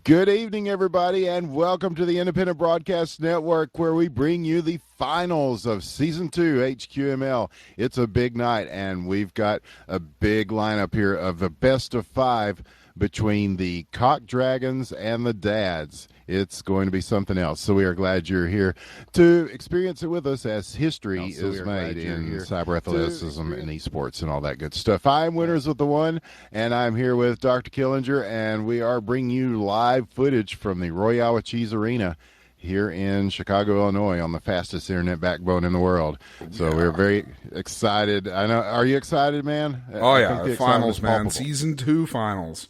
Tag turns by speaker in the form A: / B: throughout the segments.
A: Good evening, everybody, and welcome to the Independent Broadcast Network, where we bring you the finals of Season 2 HQML. It's a big night, and we've got a big lineup here of the best of 5 between the Cock Dragons and the Dads. It's going to be something else, so we are glad you're here to experience it with us as history is made in cyber athleticism and esports and all that good stuff. I'm Winners with the One, and I'm here with Dr. Killinger, and we are bringing you live footage from the Royale Cheese Arena here in Chicago, Illinois, on the fastest internet backbone in the world. So we're very excited. I know. Are you excited, man?
B: Oh, yeah. The finals, man. Season 2 finals.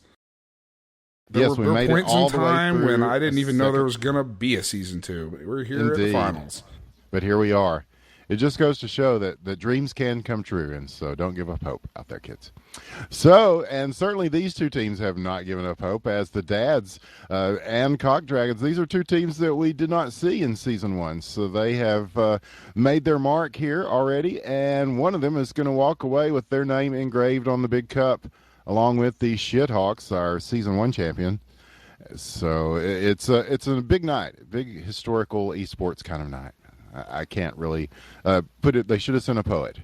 B: There
A: we
B: were
A: made
B: points
A: it all
B: in
A: the way
B: time
A: through
B: when I didn't even know there was going to be a Season 2. We're here at the finals.
A: But here we are. It just goes to show that dreams can come true, and so don't give up hope out there, kids. So, and certainly these two teams have not given up hope, as the Dads and Cock Dragons. These are two teams that we did not see in Season 1, so they have made their mark here already, and one of them is going to walk away with their name engraved on the big cup, along with the Shithawks, our Season 1 champion. So it's a big night, big historical esports kind of night. I can't really put it. They should have sent a poet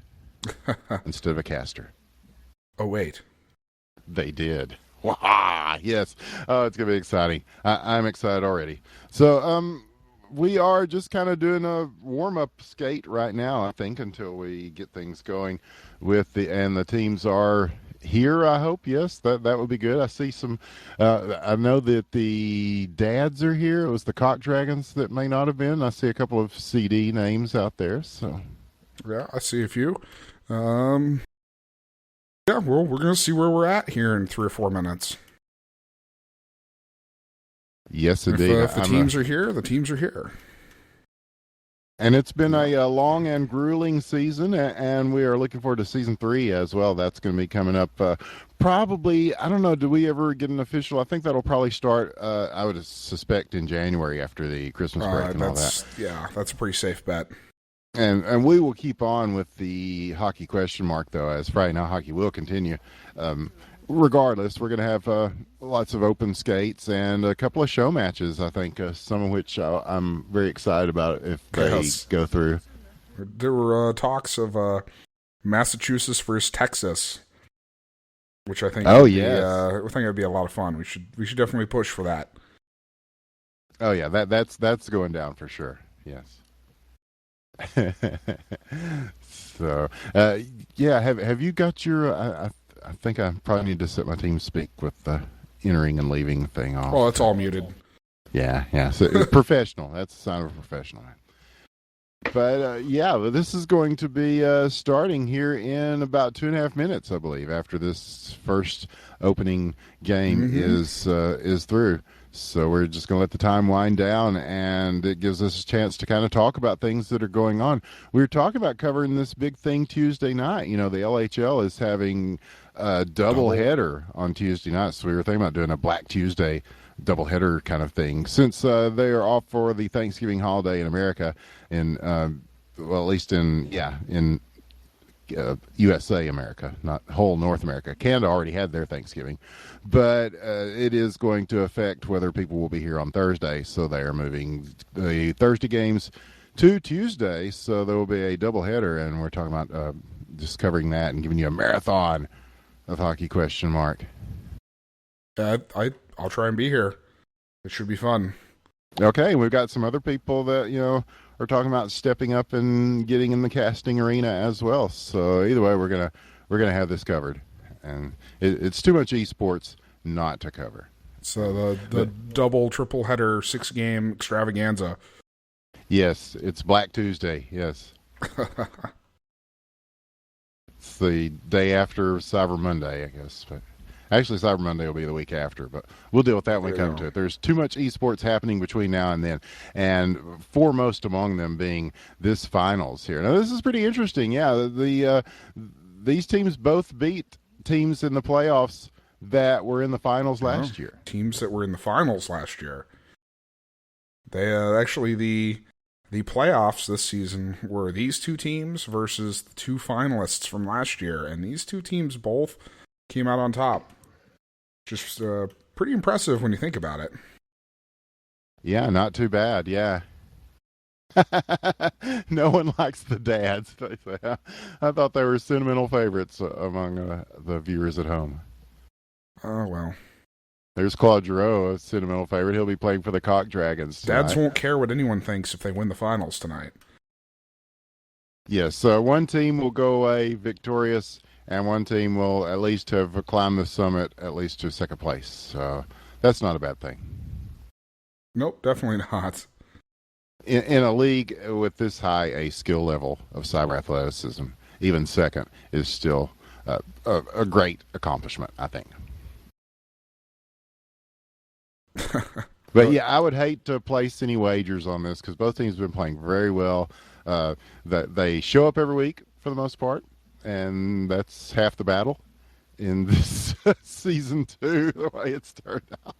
A: instead of a caster.
B: Oh, wait.
A: They did. Wah! Yes. Oh, it's going to be exciting. I'm excited already. So we are just kind of doing a warm-up skate right now, I think, until we get things going with the teams are here, I hope. Yes, that would be good. I see some I know that the Dads are here. It was the Cock Dragons that may not have been. I see a couple of CD names out there. So
B: yeah, I see a few. Yeah, well, we're going to see where we're at here in 3 or 4 minutes.
A: Yes, indeed.
B: If the teams are here, the teams are here.
A: And it's been a long and grueling season, and we are looking forward to Season 3 as well. That's going to be coming up probably, I don't know, do we ever get an official? I think that'll probably start, I would suspect, in January after the Christmas break and all that.
B: Yeah, that's a pretty safe bet.
A: And we will keep on with the hockey question mark, though, as Friday Night Hockey will continue. Regardless, we're going to have lots of open skates and a couple of show matches, I think, some of which I'm very excited about if they go through.
B: There were talks of Massachusetts versus Texas, which I think I think it'd be a lot of fun. We should definitely push for that.
A: Oh yeah, that's going down for sure. Yes. So yeah, have you got your? I think I probably need to set my team speak with the entering and leaving thing off.
B: Oh, it's all muted.
A: Yeah. So professional. That's the sign of a professional. But yeah, this is going to be starting here in about 2.5 minutes, I believe, after this first opening game is through. So we're just going to let the time wind down, and it gives us a chance to kind of talk about things that are going on. We were talking about covering this big thing Tuesday night. You know, the LHL is having a double header on Tuesday night, so we were thinking about doing a Black Tuesday doubleheader kind of thing, since they are off for the Thanksgiving holiday in America, in well, at least in USA America, not whole North America. Canada already had their Thanksgiving, but it is going to affect whether people will be here on Thursday, so they are moving the Thursday games to Tuesday, so there will be a doubleheader, and we're talking about just covering that and giving you a marathon of hockey question mark.
B: I'll try and be here. It should be fun.
A: Okay, we've got some other people that, you know, are talking about stepping up and getting in the casting arena as well. So either way, we're gonna have this covered, and it's too much esports not to cover.
B: So the double triple header 6-game extravaganza.
A: Yes, it's Black Tuesday. Yes. It's the day after Cyber Monday, I guess, but actually Cyber Monday will be the week after, but we'll deal with that when we come to it. There's too much esports happening between now and then, and foremost among them being this finals here. Now, this is pretty interesting. Yeah, these teams both beat teams in the playoffs that were in the finals last year.
B: Teams that were in the finals last year. They actually, the playoffs this season were these two teams versus the 2 finalists from last year, and these 2 teams both came out on top. Just pretty impressive when you think about it.
A: Yeah, not too bad. Yeah. No one likes the dads. They say. I thought they were sentimental favorites among the viewers at home.
B: Oh, well.
A: There's Claude Giroux, a sentimental favorite. He'll be playing for the Cock Dragons
B: Dads
A: tonight.
B: won't care what anyone thinks if they win the finals tonight.
A: Yes, one team will go away victorious, and one team will at least have climbed the summit at least to second place. So that's not a bad thing.
B: Nope, definitely not.
A: In a league with this high a skill level of cyber athleticism, even second is still a great accomplishment, I think. But yeah, I would hate to place any wagers on this because both teams have been playing very well. That they show up every week for the most part, and that's half the battle in this season 2, the way it's turned out.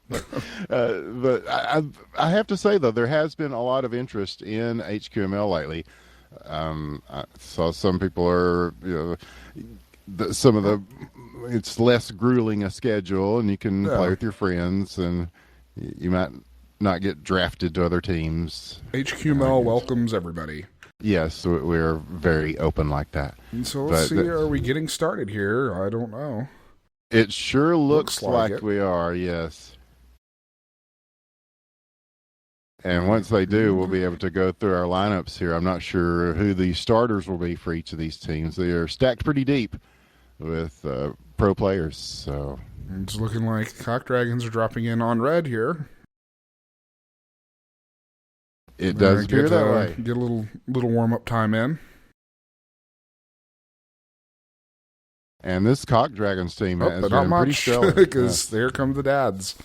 A: But I have to say though, there has been a lot of interest in HQML lately. I saw some people are, some of the it's less grueling a schedule, and you can play with your friends, and you might not get drafted to other teams.
B: HQML welcomes everybody.
A: Yes, we're very open like that.
B: And so let's see, are we getting started here? I don't know.
A: It sure looks like
B: it.
A: we are, yes. And once they do, we'll be able to go through our lineups here. I'm not sure who the starters will be for each of these teams. They are stacked pretty deep with pro players. So
B: it's looking like Cock Dragons are dropping in on red here.
A: It does appear that way.
B: Get a little warm-up time in.
A: And this Cock Dragons team has
B: but
A: been
B: not
A: pretty
B: much,
A: stellar.
B: because there come the dads.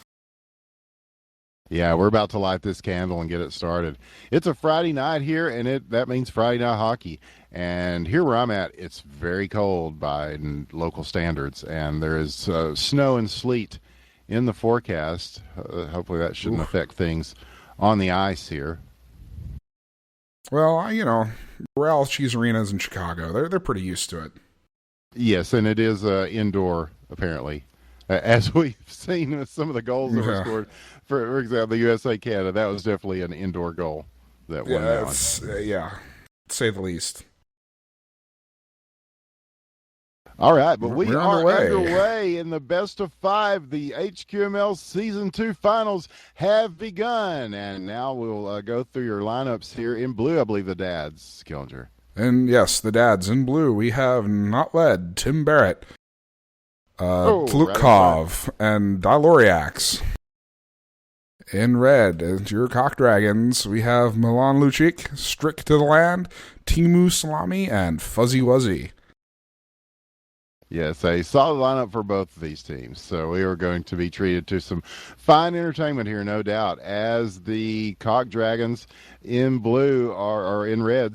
A: Yeah, we're about to light this candle and get it started. It's a Friday night here, and that means Friday night hockey. And here where I'm at, it's very cold by local standards, and there is snow and sleet in the forecast. Hopefully that shouldn't affect things on the ice here.
B: Well, Royale Cheese Arenas in Chicago, they're pretty used to it.
A: Yes, and it is indoor, apparently. As we've seen with some of the goals that were scored, for example, the USA-Canada, that was definitely an indoor goal that won that one.
B: To say the least.
A: All right, but we are
B: underway
A: in the best of 5. The HQML Season 2 finals have begun, and now we'll go through your lineups here in blue, I believe the dads, Killinger.
B: And yes, the dads in blue. We have not led Tim Barrett, Tlukov, and Diloriax. In red, as your Cock Dragons, we have Milan Lucic, Strick to the Land, Timu Salami, and Fuzzy Wuzzy.
A: Yes, a solid lineup for both of these teams. So we are going to be treated to some fine entertainment here, no doubt, as the Cock Dragons in blue or in red,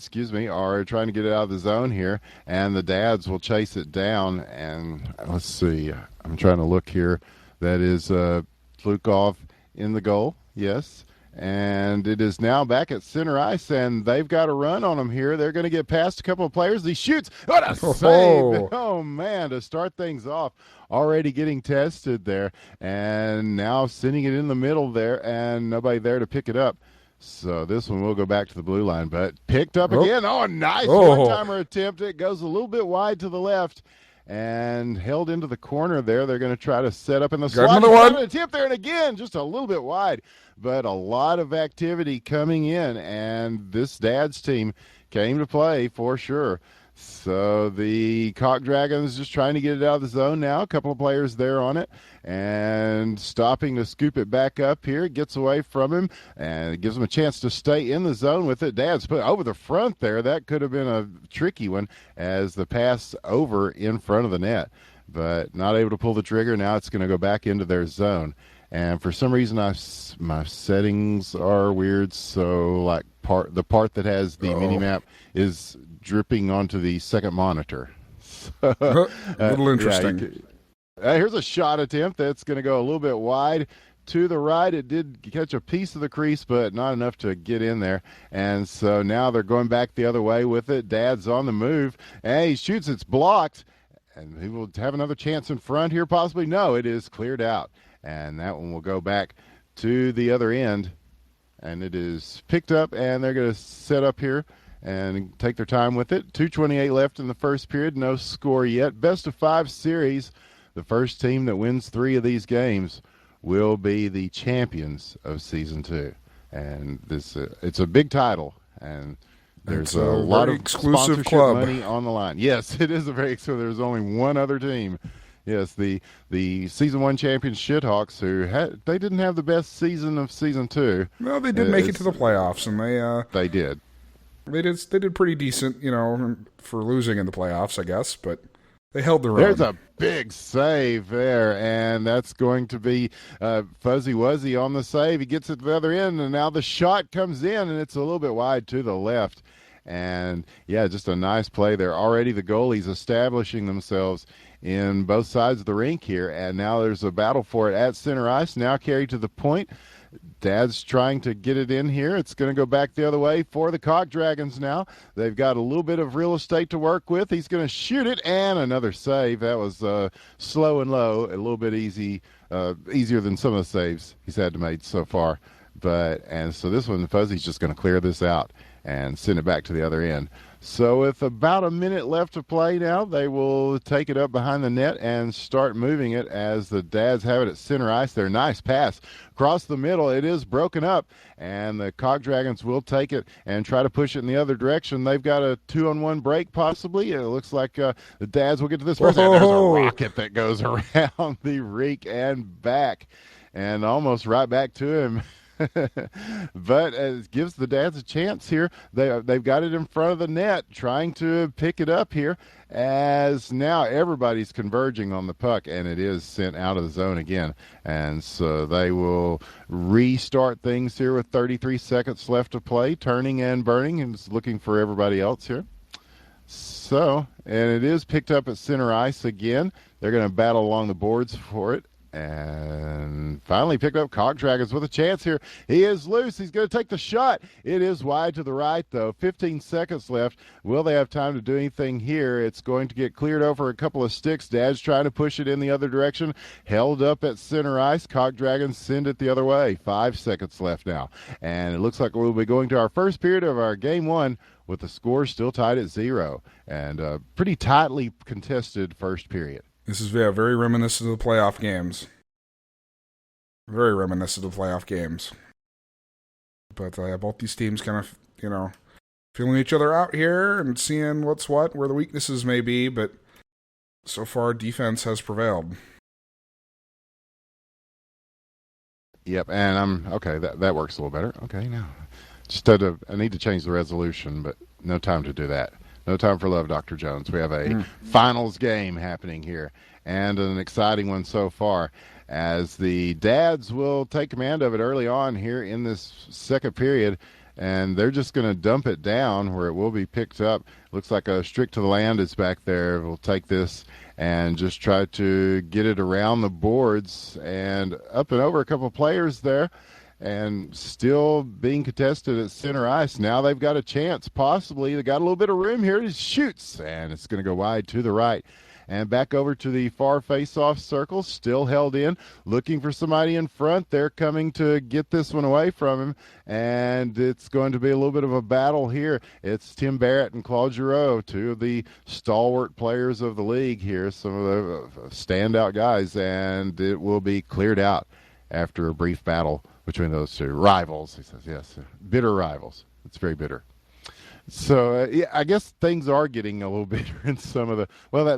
A: are trying to get it out of the zone here, and the dads will chase it down. And let's see, I'm trying to look here. That is Tlukov in the goal, yes. And it is now back at center ice, and they've got a run on them here. They're going to get past a couple of players. He shoots. What a save! Oh, man, to start things off. Already getting tested there, and now sending it in the middle there, and nobody there to pick it up. So this one will go back to the blue line, but picked up again. Oh, nice one-timer attempt. It goes a little bit wide to the left and held into the corner there. They're going to try to set up in the slot.
B: Another one.
A: An attempt there, and again, just a little bit wide. But a lot of activity coming in, and this dad's team came to play for sure. So the Cock Dragons just trying to get it out of the zone now. A couple of players there on it, and stopping to scoop it back up here. Gets away from him, and it gives him a chance to stay in the zone with it. Dad's put over the front there. That could have been a tricky one as the pass over in front of the net, but not able to pull the trigger. Now it's going to go back into their zone. And for some reason, my settings are weird. So, like the part that has the mini map is dripping onto the second monitor. So,
B: a little interesting.
A: Here's a shot attempt that's going to go a little bit wide to the right. It did catch a piece of the crease, but not enough to get in there. And so now they're going back the other way with it. Dad's on the move, and he shoots. It's blocked, and he will have another chance in front here. Possibly, no, it is cleared out. And that one will go back to the other end. and it is picked up, and they're going to set up here and take their time with it. 2:28 left in the first period, no score yet. Best of 5 series. The first team that wins 3 of these games will be the champions of Season 2. And it's a big title, and there's a lot of
B: exclusive
A: sponsorship
B: club.
A: money on the line. Yes, it is a very exclusive. There's only one other team. Yes, the Season 1 champions Shithawks, they didn't have the best season of Season 2.
B: Well, they did make it to the playoffs, and
A: they did.
B: They did pretty decent, for losing in the playoffs, I guess, but they held their own.
A: There's a big save there, and that's going to be Fuzzy Wuzzy on the save. He gets it to the other end, and now the shot comes in, and it's a little bit wide to the left. And, yeah, just a nice play there. Already the goalies establishing themselves in both sides of the rink here, and now there's a battle for it at center ice, now carried to the point. Dad's trying to get it in here. It's going to go back the other way for the Cock Dragons now. They've got a little bit of real estate to work with. He's going to shoot it, and another save. That was slow and low, a little bit easier than some of the saves he's had to make so far. And so this one, Fuzzy's just going to clear this out and send it back to the other end. So with about a minute left to play now, they will take it up behind the net and start moving it as the Dads have it at center ice. Their nice pass across the middle. It is broken up, and the Cock Dragons will take it and try to push it in the other direction. They've got a 2-on-1 break possibly. It looks like the Dads will get to this person. There's a rocket that goes around the rink and back and almost right back to him. But it gives the Dads a chance here. They've got it in front of the net, trying to pick it up here, as now everybody's converging on the puck, and it is sent out of the zone again. And so they will restart things here with 33 seconds left to play, turning and burning, and looking for everybody else here. So, and it is picked up at center ice again. They're going to battle along the boards for it. And finally picked up Cock Dragons with a chance here. He is loose. He's going to take the shot. It is wide to the right, though. 15 seconds left. Will they have time to do anything here? It's going to get cleared over a couple of sticks. Dad's trying to push it in the other direction. Held up at center ice. Cock Dragons send it the other way. 5 seconds left now. And it looks like we'll be going to our first period of our Game 1 with the score still tied at 0. And a pretty tightly contested first period.
B: This is very reminiscent of the playoff games. Very reminiscent of playoff games. But both these teams kind of, feeling each other out here and seeing what's what, where the weaknesses may be, but so far defense has prevailed.
A: Yep, and okay, that works a little better. Okay, now I need to change the resolution, but no time to do that. No time for love, Dr. Jones. We have a finals game happening here, and an exciting one so far, as the Dads will take command of it early on here in this second period, and they're just going to dump it down where it will be picked up. Looks like a Strict to the Land is back there. We'll take this and just try to get it around the boards and up and over a couple of players there. And still being contested at center ice. Now they've got a chance, possibly. They got a little bit of room here. He shoots, and it's going to go wide to the right. And back over to the far face-off circle, still held in, looking for somebody in front. They're coming to get this one away from him, and it's going to be a little bit of a battle here. It's Tim Barrett and Claude Giroux, two of the stalwart players of the league here, some of the standout guys, and it will be cleared out after a brief battle between those two rivals. He says, yes, bitter rivals. It's very bitter. So, I guess things are getting a little bitter in some of the,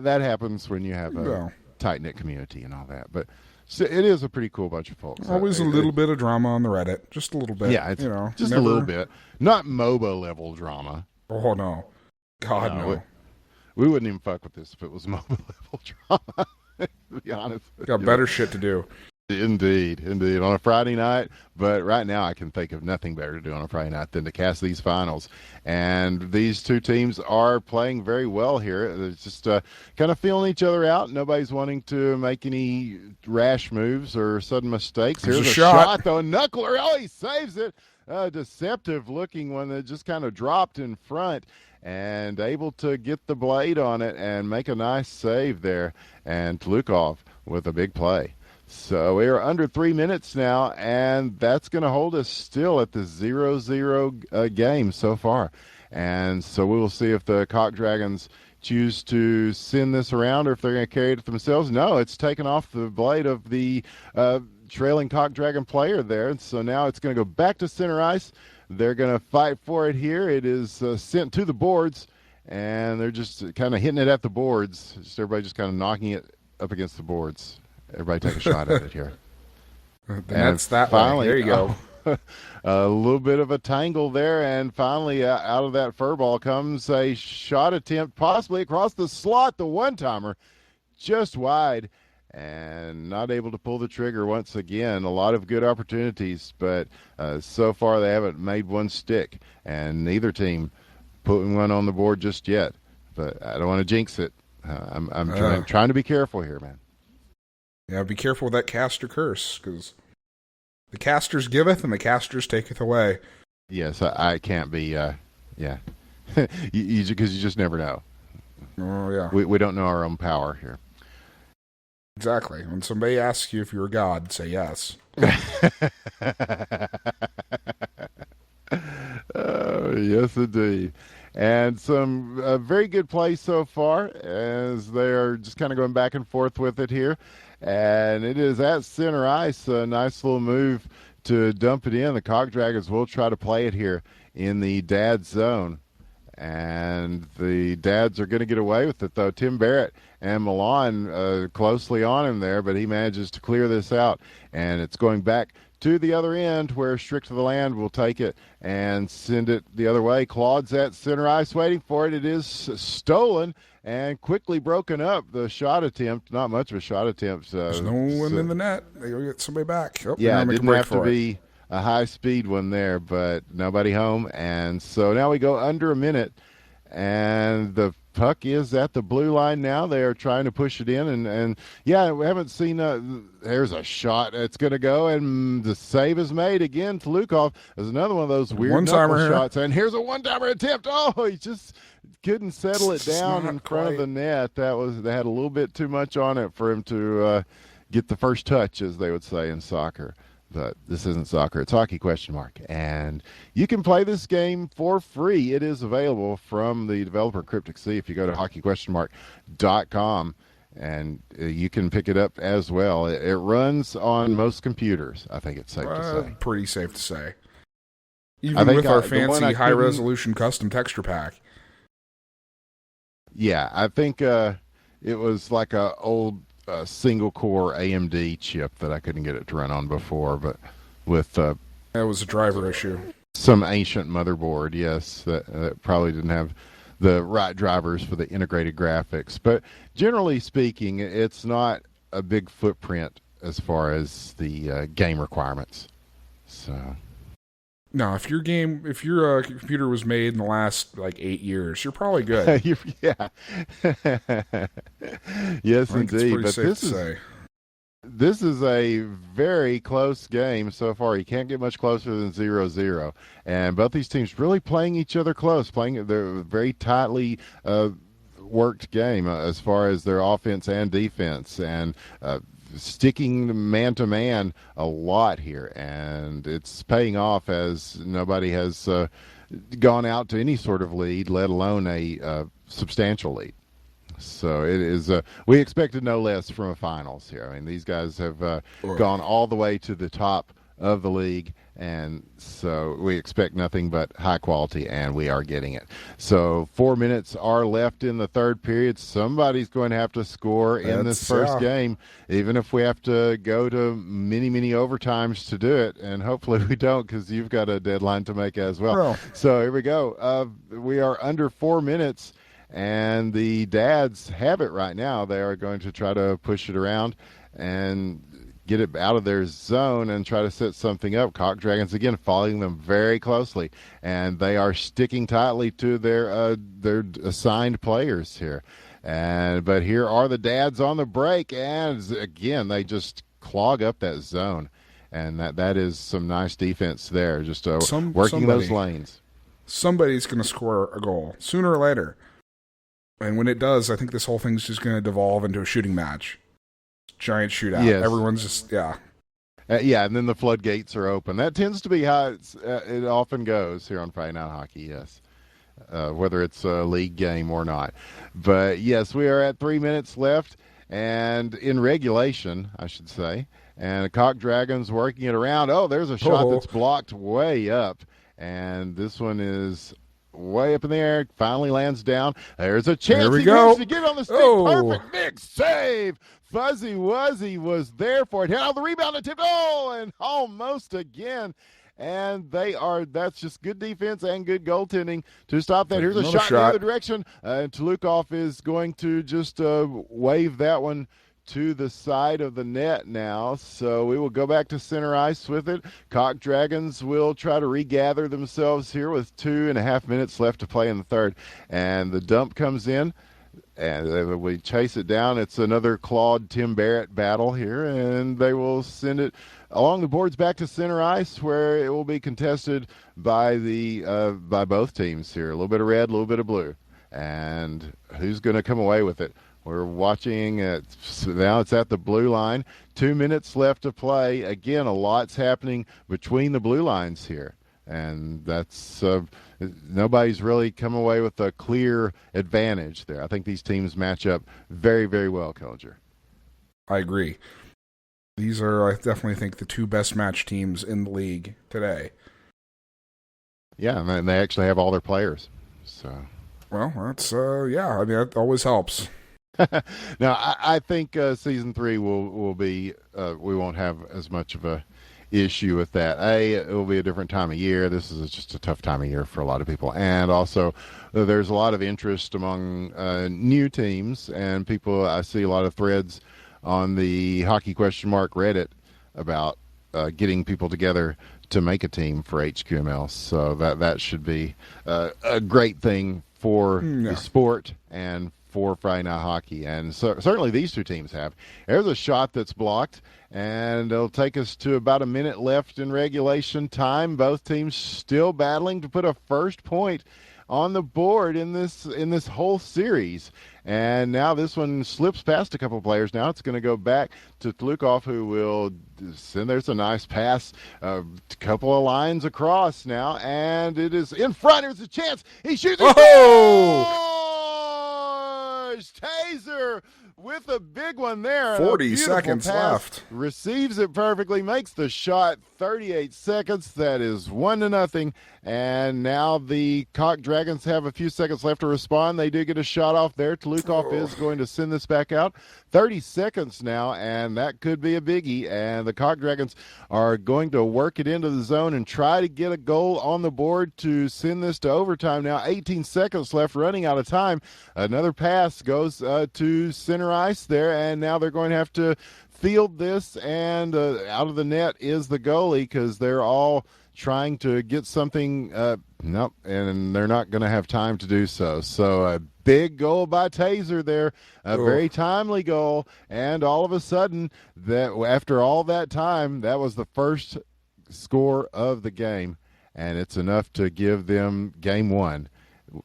A: that happens when you have a tight-knit community and all that. But so it is a pretty cool bunch of folks.
B: Always a little bit of drama on the Reddit. Just a little bit.
A: Yeah, it's, just a little bit. Not MOBA-level drama.
B: Oh, no. God, no.
A: We wouldn't even fuck with this if it was MOBA-level drama, to be honest.
B: Got better shit to do.
A: Indeed, on a Friday night. But right now I can think of nothing better to do on a Friday night than to cast these finals. And these two teams are playing very well here. It's just kind of feeling each other out. Nobody's wanting to make any rash moves or sudden mistakes. Here's a shot, though. Knuckler, he saves it. A deceptive-looking one that just kind of dropped in front and able to get the blade on it and make a nice save there. And Tlukov with a big play. So we are under 3 minutes now, and that's going to hold us still at the 0-0 game so far. And so we will see if the Cock Dragons choose to send this around or if they're going to carry it themselves. No, it's taken off the blade of the trailing Cock Dragon player there. And so now it's going to go back to center ice. They're going to fight for it here. It is sent to the boards, and they're just kind of hitting it at the boards. Just everybody just kind of knocking it up against the boards. Everybody take a shot at it here.
B: That's that finally, way. There you go.
A: A little bit of a tangle there, and finally out of that fur ball comes a shot attempt, possibly across the slot, the one-timer, just wide, and not able to pull the trigger once again. A lot of good opportunities, but so far they haven't made one stick, and neither team putting one on the board just yet. But I don't want to jinx it. I'm trying to be careful here, man.
B: Yeah, be careful with that caster curse, because the casters giveth and the casters taketh away.
A: Yes, I can't be, yeah. Because you just never know.
B: Oh, yeah.
A: We don't know our own power here.
B: Exactly. When somebody asks you if you're a god, say yes.
A: Yes, indeed. And some very good play so far as they are just kind of going back and forth with it here. And it is at center ice, a nice little move to dump it in. The Cock Dragons will try to play it here in the dad zone. And the dads are going to get away with it, though. Tim Barrett and Milan closely on him there, but he manages to clear this out. And it's going back to the other end where Strict to the Land will take it and send it the other way. Claude's at center ice waiting for it. It is stolen and quickly broken up. The shot attempt, not much of a shot attempt.
B: There's no one in the net. They go get somebody back. Oh,
A: yeah, it didn't have to be a high-speed one there, but nobody home. And so now we go under a minute, and the puck is at the blue line now. They are trying to push it in, and yeah, we haven't seen there's a shot. It's going to go, and the save is made again to Lukov. There's another one of those weird knuckle shots, and here's a one-timer attempt. Oh, he just couldn't settle it down in front of the net. They had a little bit too much on it for him to get the first touch, as they would say in soccer. But this isn't soccer. It's hockey ? And you can play this game for free. It is available from the developer Cryptic Sea if you go to hockey.com, and you can pick it up as well. It runs on most computers, I think it's safe to say.
B: Pretty safe to say. Even with our fancy high-resolution custom texture pack.
A: Yeah, I think it was like a old single-core AMD chip that I couldn't get it to run on before, but with
B: that was a driver issue.
A: Some ancient motherboard, yes, that probably didn't have the right drivers for the integrated graphics. But generally speaking, it's not a big footprint as far as the game requirements. So.
B: No, if your computer was made in the last 8 years, you're probably good.
A: Yeah. Yes, indeed. But this is a very close game so far. You can't get much closer than 0-0. And both these teams really playing each other close, playing their very tightly worked game as far as their offense and defense, and sticking man-to-man a lot here, and it's paying off as nobody has gone out to any sort of lead, let alone a substantial lead. So it is. We expected no less from a finals here. I mean, these guys have gone all the way to the top of the league, and so we expect nothing but high quality, and we are getting it. So 4 minutes are left in the third period. Somebody's going to have to score in this first game, even if we have to go to many overtimes to do it, and hopefully we don't, because you've got a deadline to make as well. So here we go. We are under 4 minutes, and the dads have it right now. They are going to try to push it around and get it out of their zone and try to set something up. Cock Dragons, again, following them very closely, and they are sticking tightly to their assigned players here. But here are the dads on the break, and again, they just clog up that zone, and that is some nice defense there, just working those lanes.
B: Somebody's going to score a goal sooner or later, and when it does, I think this whole thing's just going to devolve into a shooting match. giant shootout.
A: Yes.
B: Everyone's just
A: Yeah, and then the floodgates are open. That tends to be how it often goes here on Friday Night Hockey, yes, whether it's a league game or not. But, yes, we are at 3 minutes left, and in regulation, I should say, and the Cock Dragons working it around. Oh, there's a shot that's blocked way up, and this one is way up in the air, finally lands down. There's a chance
B: There we
A: he
B: go.
A: moves to get on the stick. Perfect big save. Fuzzy Wuzzy was there for it. Now the rebound attempt. Oh, and almost again. And that's just good defense and good goaltending to stop that. Here's a shot in the other direction. And Tulukov is going to just wave that one to the side of the net now. So we will go back to center ice with it. Cock Dragons will try to regather themselves here with 2.5 minutes left to play in the third. And the dump comes in. And we chase it down. It's another Claude Tim Barrett battle here, and they will send it along the boards back to center ice, where it will be contested by by both teams here. A little bit of red, a little bit of blue, and who's going to come away with it? We're watching it now. It's at the blue line. 2 minutes left to play. Again, a lot's happening between the blue lines here, and that's. Nobody's really come away with a clear advantage there. I think these teams match up very, very well, Kellinger.
B: I agree. These are, I definitely think, the two best match teams in the league today.
A: Yeah, and they actually have all their players. So,
B: well, that's I mean, that always helps.
A: Now, I think season 3 will be. We won't have as much of a issue with that. It will be a different time of year. This is just a tough time of year for a lot of people, and also there's a lot of interest among new teams and people. I see a lot of threads on the Hockey Question Mark Reddit about getting people together to make a team for HQML. So that should be a great thing for the sport and for Friday Night Hockey. And so, certainly these two teams have. There's a shot that's blocked, and it'll take us to about a minute left in regulation time. Both teams still battling to put a first point on the board in this whole series. And now this one slips past a couple of players. Now it's going to go back to Tlukov, who will send. There's a nice pass, a couple of lines across now, and it is in front. There's a chance. He shoots.
B: Oh!
A: Taser with a big one there.
B: 40 seconds left.
A: Receives it perfectly, makes the shot. 38 seconds. That is 1-0. And now the Cock Dragons have a few seconds left to respond. They do get a shot off there. Tulukov is going to send this back out. 30 seconds now, and that could be a biggie. And the Cock Dragons are going to work it into the zone and try to get a goal on the board to send this to overtime. Now 18 seconds left, running out of time. Another pass goes to center ice there, and now they're going to have to field this, and out of the net is the goalie, because they're all trying to get something. Nope, and they're not going to have time to do so. So a big goal by Taser there, a very timely goal, and all of a sudden, that after all that time, that was the first score of the game, and it's enough to give them game 1.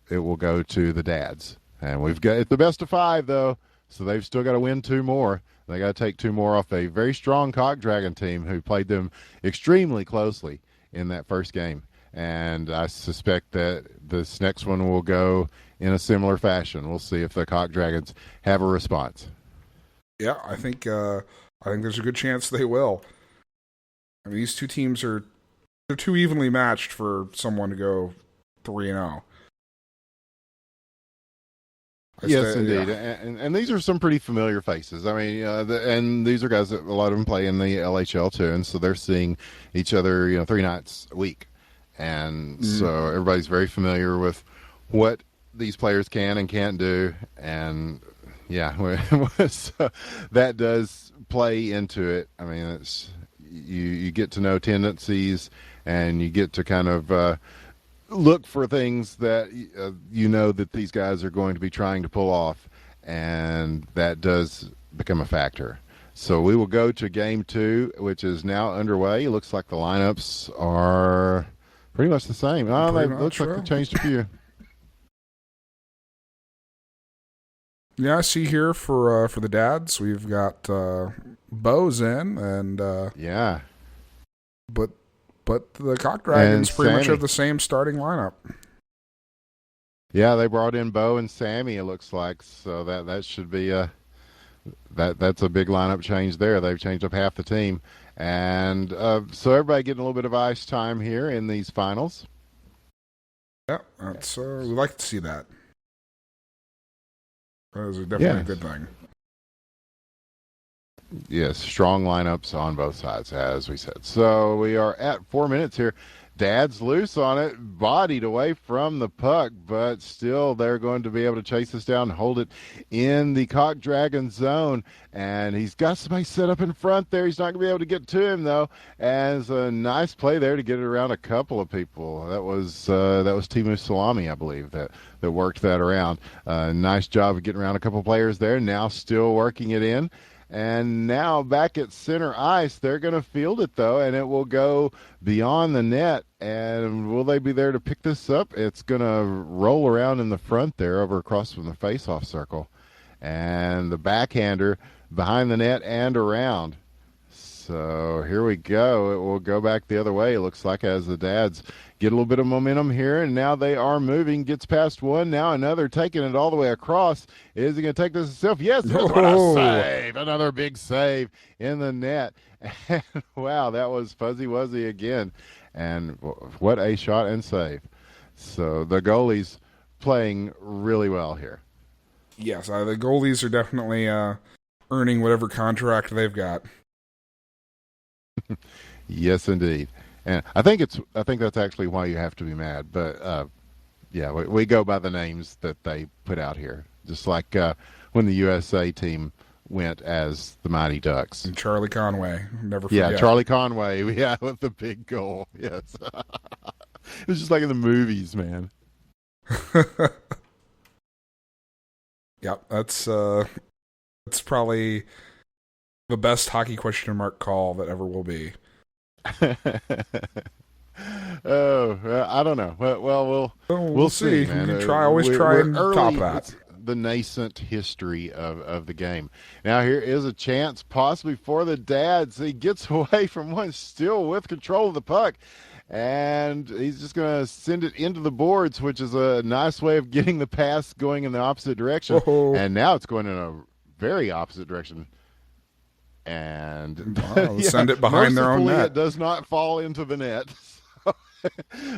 A: It will go to the Dads, and we've got it's the best of 5 though, so they've still got to win 2 more. They got to take 2 more off a very strong Cock Dragon team who played them extremely closely in that first game. And I suspect that this next one will go in a similar fashion. We'll see if the Cock Dragons have a response.
B: Yeah, I think there's a good chance they will. I mean, these two teams they're too evenly matched for someone to go 3-0.
A: Yes, indeed, and these are some pretty familiar faces. I mean, and these are guys that a lot of them play in the LHL too, and so they're seeing each other, 3 nights a week, and so everybody's very familiar with what these players can and can't do, and so that does play into it. I mean, it's you get to know tendencies, and you get to kind of look for things that that these guys are going to be trying to pull off, and that does become a factor. So we will go to game 2, which is now underway. It looks like the lineups are pretty much the same. Looks like they changed a few.
B: Yeah, I see here for the dads, we've got Bo's in, and
A: Yeah,
B: but the Cock
A: and
B: Dragons pretty much have
A: Sammy.
B: the same starting lineup.
A: Yeah, they brought in Bo and Sammy. It looks like so that should be that's a big lineup change there. They've changed up half the team, and so everybody getting a little bit of ice time here in these finals.
B: Yeah, that's we like to see that. That is definitely a
A: Yes.
B: good thing.
A: Yes, strong lineups on both sides, as we said. So we are at 4 minutes here. Dad's loose on it, bodied away from the puck, but still they're going to be able to chase this down and hold it in the Cock Dragon zone. And he's got somebody set up in front there. He's not going to be able to get to him, though. As a nice play there to get it around a couple of people. That was Timu Salami, I believe, that worked that around. Nice job of getting around a couple of players there. Now still working it in. And now back at center ice, they're going to field it, though, and it will go beyond the net. And will they be there to pick this up? It's going to roll around in the front there over across from the face-off circle. And the backhander behind the net and around. So here we go. It will go back the other way, it looks like, as the dads get a little bit of momentum here, and now they are moving. Gets past one, now another, taking it all the way across. Is he going to take this himself? Yes, what a save. Another big save in the net. And wow, that was Fuzzy Wuzzy again. And what a shot and save. So the goalies playing really well here.
B: Yes, the goalies are definitely earning whatever contract they've got.
A: Yes, indeed. And I think that's actually why you have to be mad. But yeah, we go by the names that they put out here, just like when the USA team went as the Mighty Ducks.
B: And Charlie Conway, never forget.
A: Yeah, Charlie Conway. Yeah, with the big goal. Yes, it was just like in the movies, man.
B: Yep, that's probably the best hockey question mark call that ever will be.
A: Oh, I don't know. Well, we'll see, man.
B: You can always try and
A: early,
B: top that.
A: It's the nascent history of the game. Now here is a chance possibly for the dads. He gets away from one, still with control of the puck. And he's just going to send it into the boards, which is a nice way of getting the pass going in the opposite direction.
B: Oh.
A: And now it's going in a very opposite direction. And
B: send it behind their own net.
A: It does not fall into the net.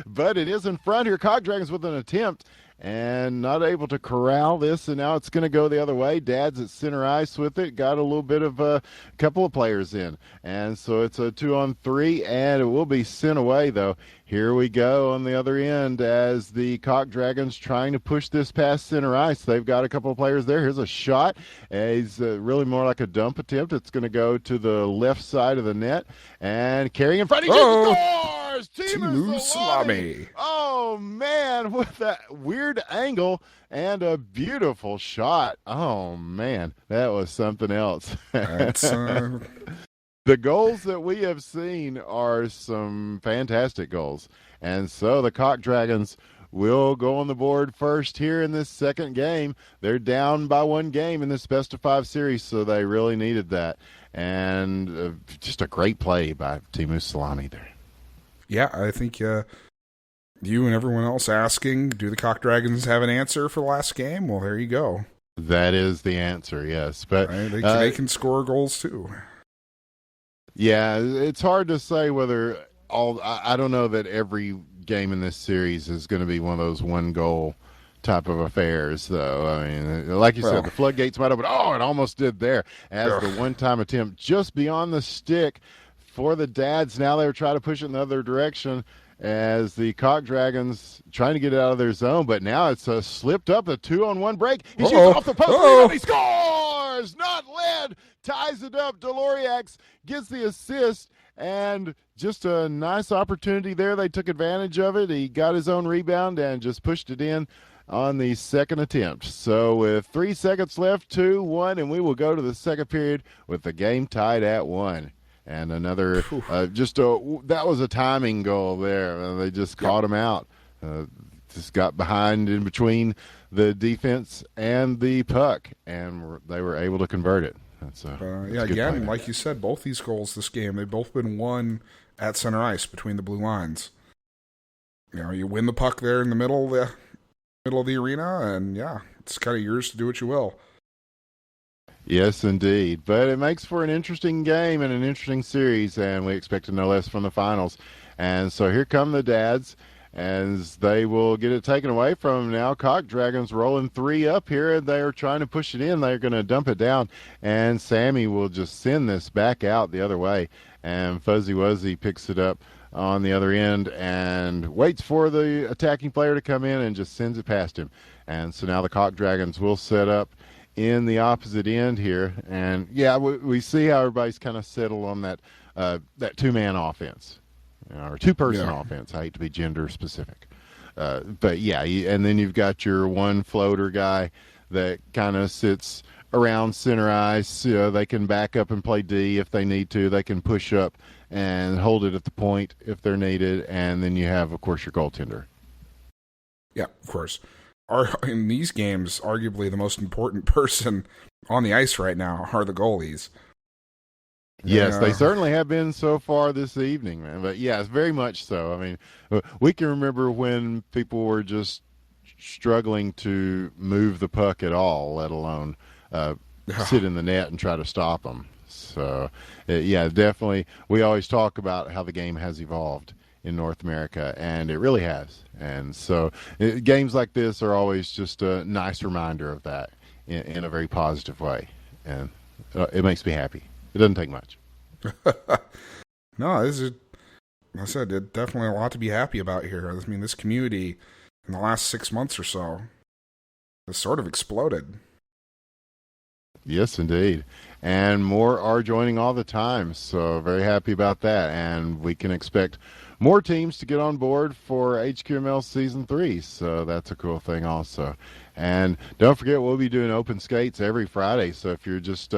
A: But it is in front here. Cock Dragons with an attempt and not able to corral this, and now it's going to go the other way. Dad's at center ice with it. Got a little bit of a couple of players in, and so it's a 2-on-3, and it will be sent away, though. Here we go on the other end as the Cock Dragons trying to push this past center ice. They've got a couple of players there. Here's a shot. He's really more like a dump attempt. It's going to go to the left side of the net, and carrying in front. He scores!
B: Timu Salami.
A: Oh, man, with that weird angle and a beautiful shot. Oh, man, that was something else. The goals that we have seen are some fantastic goals. And so the Cock Dragons will go on the board first here in this second game. They're down by one game in this best-of-5 series, so they really needed that. And just a great play by Timu Salami there.
B: Yeah, I think you and everyone else asking, do the Cock Dragons have an answer for the last game? Well, there you go.
A: That is the answer, yes. But
B: right? They can score goals too.
A: Yeah, it's hard to say whether I don't know that every game in this series is going to be one of those one-goal type of affairs, though. I mean, like you said, the floodgates might open. Oh, it almost did there. As the one-time attempt just beyond the stick for the dads. Now they're trying to push it in the other direction as the Cock Dragons trying to get it out of their zone, but now it's slipped up, a 2-on-1 break. He shoots off the post, and he scores! Not led, ties it up. Deloriax gets the assist, and just a nice opportunity there. They took advantage of it. He got his own rebound and just pushed it in on the second attempt. So with 3 seconds left, 2-1, and we will go to the second period with the game tied at 1. And another, that was a timing goal there. They just caught him out. just got behind in between the defense and the puck, and they were able to convert it. That's
B: yeah,
A: a good
B: again,
A: play.
B: like you said, both these goals this game, they've both been won at center ice between the blue lines. You win the puck there in the middle of the arena, and yeah, it's kind of yours to do what you will.
A: Yes, indeed. But it makes for an interesting game and an interesting series, and we expect to know less from the finals. And so here come the Dads, as they will get it taken away from them now. Cock Dragons rolling 3 up here, and they are trying to push it in. They're going to dump it down, and Sammy will just send this back out the other way. And Fuzzy Wuzzy picks it up on the other end and waits for the attacking player to come in and just sends it past him. And so now the Cock Dragons will set up in the opposite end here, and yeah, we see how everybody's kind of settled on that two-man offense, or two-person offense. I hate to be gender specific, but yeah, and then you've got your one floater guy that kind of sits around center ice. They can back up and play D if they need to. They can push up and hold it at the point if they're needed, and then you have, of course, your goaltender.
B: Yeah, of course. In these games, arguably the most important person on the ice right now are the goalies.
A: Yes, they certainly have been so far this evening, man. But yes, very much so. I mean, we can remember when people were just struggling to move the puck at all, let alone sit in the net and try to stop them. So, yeah, definitely. We always talk about how the game has evolved in North America, and it really has. And so games like this are always just a nice reminder of that in a very positive way. And it makes me happy. It doesn't take much.
B: No, this is, like I said, it's definitely a lot to be happy about here. I mean, this community in the last 6 months or so has sort of exploded.
A: Yes, indeed. And more are joining all the time. So very happy about that. And we can expect more teams to get on board for HQML Season 3, so that's a cool thing also. And don't forget, we'll be doing open skates every Friday, so if you're just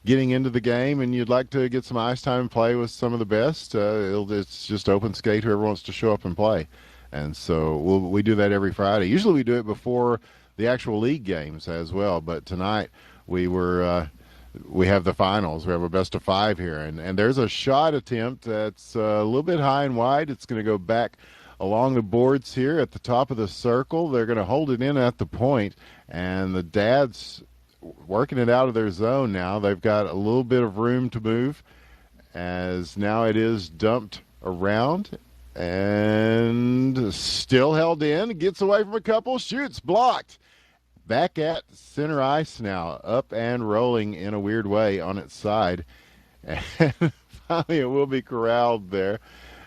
A: getting into the game and you'd like to get some ice time and play with some of the best, it's just open skate, whoever wants to show up and play. And so we do that every Friday. Usually we do it before the actual league games as well, but tonight we have the finals. We have a best of 5 here, and there's a shot attempt that's a little bit high and wide. It's going to go back along the boards here at the top of the circle. They're going to hold it in at the point, and the Dads working it out of their zone now. They've got a little bit of room to move, as now it is dumped around and still held in. Gets away from a couple, shoots, blocked. Back at center ice now, up and rolling in a weird way on its side. And finally it will be corralled there,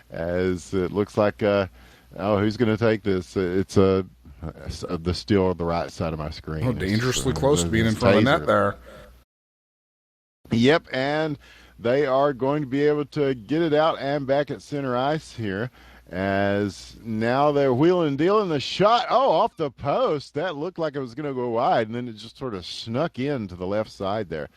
A: as it looks like, who's going to take this? It's the still on the right side of my screen.
B: Oh, dangerously close to being in front of the net there.
A: Yep, and they are going to be able to get it out and back at center ice here. As now they're wheeling and dealing. The shot, off the post. That looked like it was going to go wide, and then it just sort of snuck in to the left side there.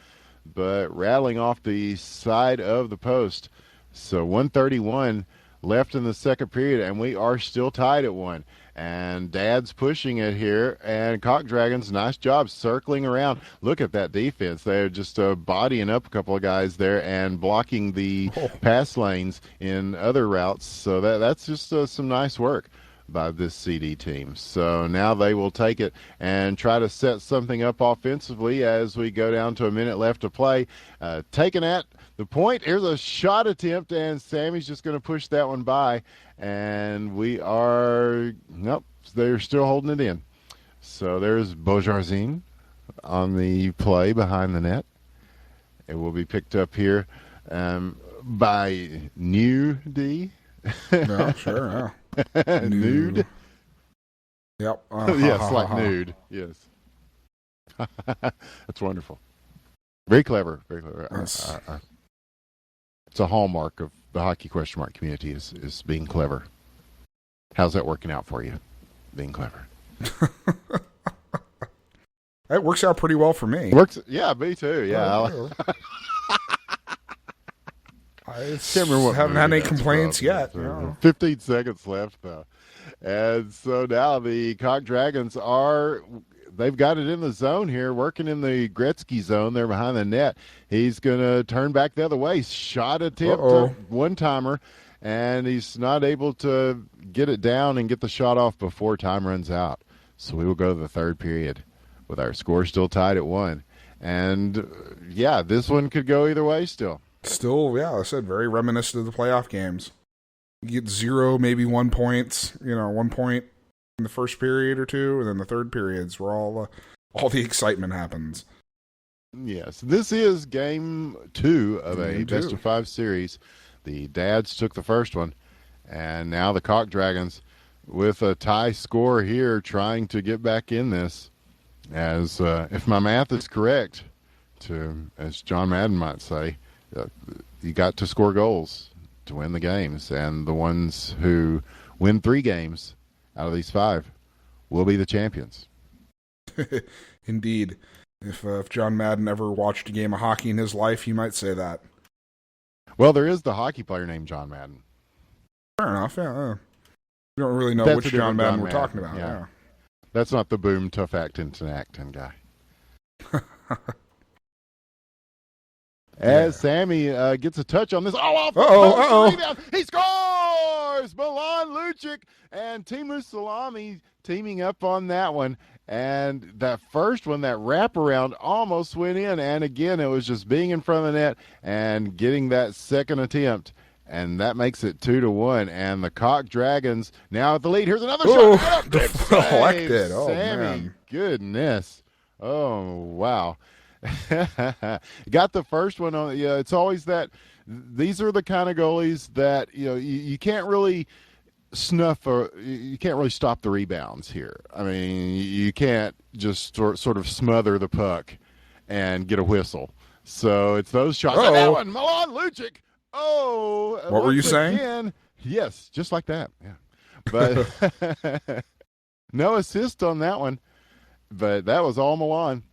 A: But rattling off the side of the post. So 1:31 left in the second period, and we are still tied at 1. And Dad's pushing it here, and Cock Dragons, nice job circling around. Look at that defense. They're just bodying up a couple of guys there and blocking the pass lanes in other routes. So that's just some nice work by this CD team. So now they will take it and try to set something up offensively as we go down to a minute left to play. Taken at the point. Here's a shot attempt, and Sammy's just going to push that one by. And they're still holding it in. So there's Beaujarzin on the play behind the net. It will be picked up here by New D.
B: Yeah, sure, yeah.
A: Nude.
B: Yep.
A: Yes, like nude. Yes. That's wonderful. Very clever. Very clever.
B: Yes.
A: It's a hallmark of the hockey question mark community is being clever. How's that working out for you? Being clever.
B: It works out pretty well for me.
A: Works. Yeah, me too. Yeah. Can't remember what
B: haven't had
A: movie
B: any
A: that's
B: complaints
A: from.
B: yet.
A: So 15 seconds left, though. And so now the Cock Dragons they've got it in the zone here, working in the Gretzky zone. They're behind the net. He's going to turn back the other way. Shot attempt, one-timer, and he's not able to get it down and get the shot off before time runs out. So we will go to the third period with our score still tied at 1. And, yeah, this one could go either way still.
B: Still, yeah, I said very reminiscent of the playoff games. You get 0, maybe 1 points, 1 point in the first period or two, and then the third period's where all the excitement happens.
A: Yes, this is game 2 of a best-of-5 series. The Dads took the first one, and now the Cock Dragons with a tie score here trying to get back in this. As if my math is correct, as John Madden might say, you got to score goals to win the games, and the ones who win 3 games out of these 5 will be the champions.
B: Indeed. If John Madden ever watched a game of hockey in his life, he might say that.
A: Well, there is the hockey player named John Madden.
B: Fair enough, yeah. We don't really know which John Madden we're talking about. Yeah.
A: That's not the boom, tough actin' guy. As Sammy gets a touch on this. Rebound. He scores! Milan Lucic and Timu Salami teaming up on that one. And that first one, that wraparound, almost went in. And again, it was just being in front of the net and getting that second attempt. And that makes it 2-1. And the Cock Dragons now at the lead. Here's another shot.
B: Deflected. Oh,
A: Sammy,
B: man.
A: Goodness. Oh, wow. Got the first one on. Yeah, it's always that. These are the kind of goalies that you can't really snuff or you can't really stop the rebounds here. I mean, you can't just sort of smother the puck and get a whistle. So it's those shots. And that one, Milan Lucic. Oh,
B: what were you saying?
A: Again, yes, just like that. Yeah, but no assist on that one. But that was all Milan,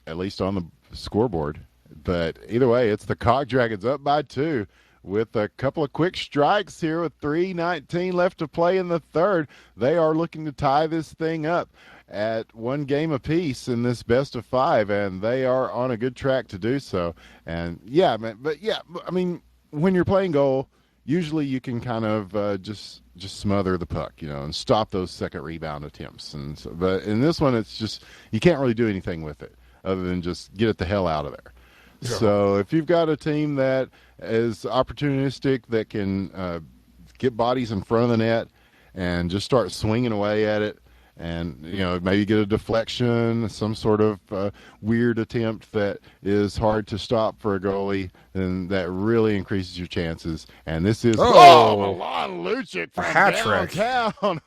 A: at least on the scoreboard. But either way, it's the Cock Dragons up by 2 with a couple of quick strikes here with 3:19 left to play in the third. They are looking to tie this thing up at 1 game apiece in this best of 5, and they are on a good track to do so. And I mean, when you're playing goal, usually you can kind of just smother the puck, and stop those second rebound attempts. And so, but in this one, it's just you can't really do anything with it other than just get it the hell out of there. Yeah. So if you've got a team that is opportunistic, that can get bodies in front of the net and just start swinging away at it, and maybe get a deflection, some sort of weird attempt that is hard to stop for a goalie, and that really increases your chances. And this is Milan Lucic from downtown.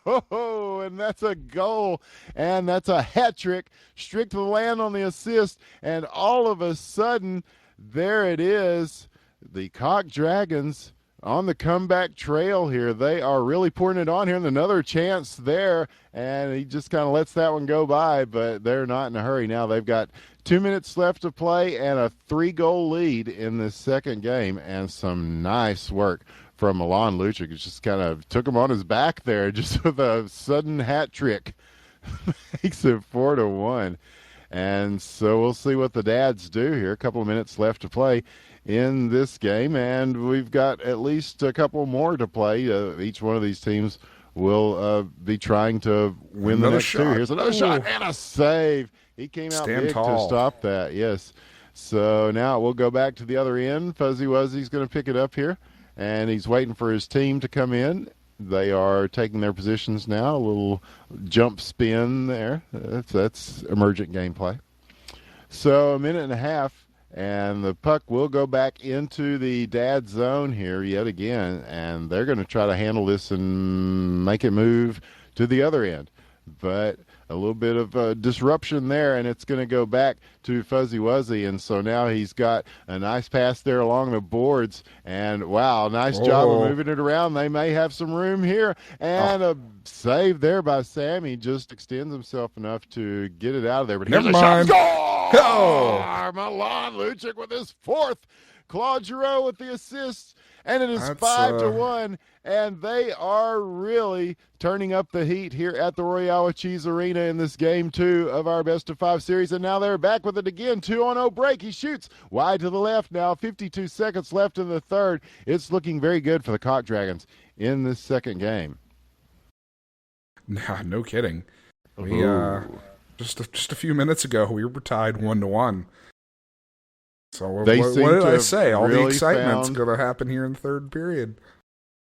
A: And that's a goal, and that's a hat trick. Strick to the land on the assist, and all of a sudden, there it is. The Cock Dragons on the comeback trail here. They are really pouring it on here, and another chance there, and he just kind of lets that one go by, but they're not in a hurry now. They've got 2 minutes left to play and a 3-goal lead in this second game, and some nice work from Milan Lucic. It just kind of took him on his back there just with a sudden hat trick. Makes it 4-1. And so we'll see what the Dads do here. A couple of minutes left to play in this game, and we've got at least a couple more to play. Each one of these teams will be trying to win the next 2. Here's another shot and a save. He came out big to stop that. Yes. So now we'll go back to the other end. Fuzzy Wuzzy's going to pick it up here, and he's waiting for his team to come in. They are taking their positions now. A little jump spin there. That's emergent gameplay. So a minute and a half. And the puck will go back into the Dad zone here yet again, and they're going to try to handle this and make it move to the other end. But a little bit of disruption there, and it's going to go back to Fuzzy Wuzzy. And so now he's got a nice pass there along the boards, and wow, nice job of moving it around. They may have some room here, and a save there by Sammy just extends himself enough to get it out of there. But here's a shot. Go! Milan Lucic with his 4th Claude Giroux with the assist, and it is
B: That's
A: 5-1. And they are really turning up the heat here at the Royale Cheese Arena in this game 2 of our best of 5 series. And now they're back with it again. 2-0 break. He shoots wide to the left now. 52 seconds left in the third. It's looking very good for the Cock Dragons in this second game.
B: Nah, no kidding. We just a few minutes ago we were tied 1-1. So what did I say? All the excitement's going to happen here in the third period.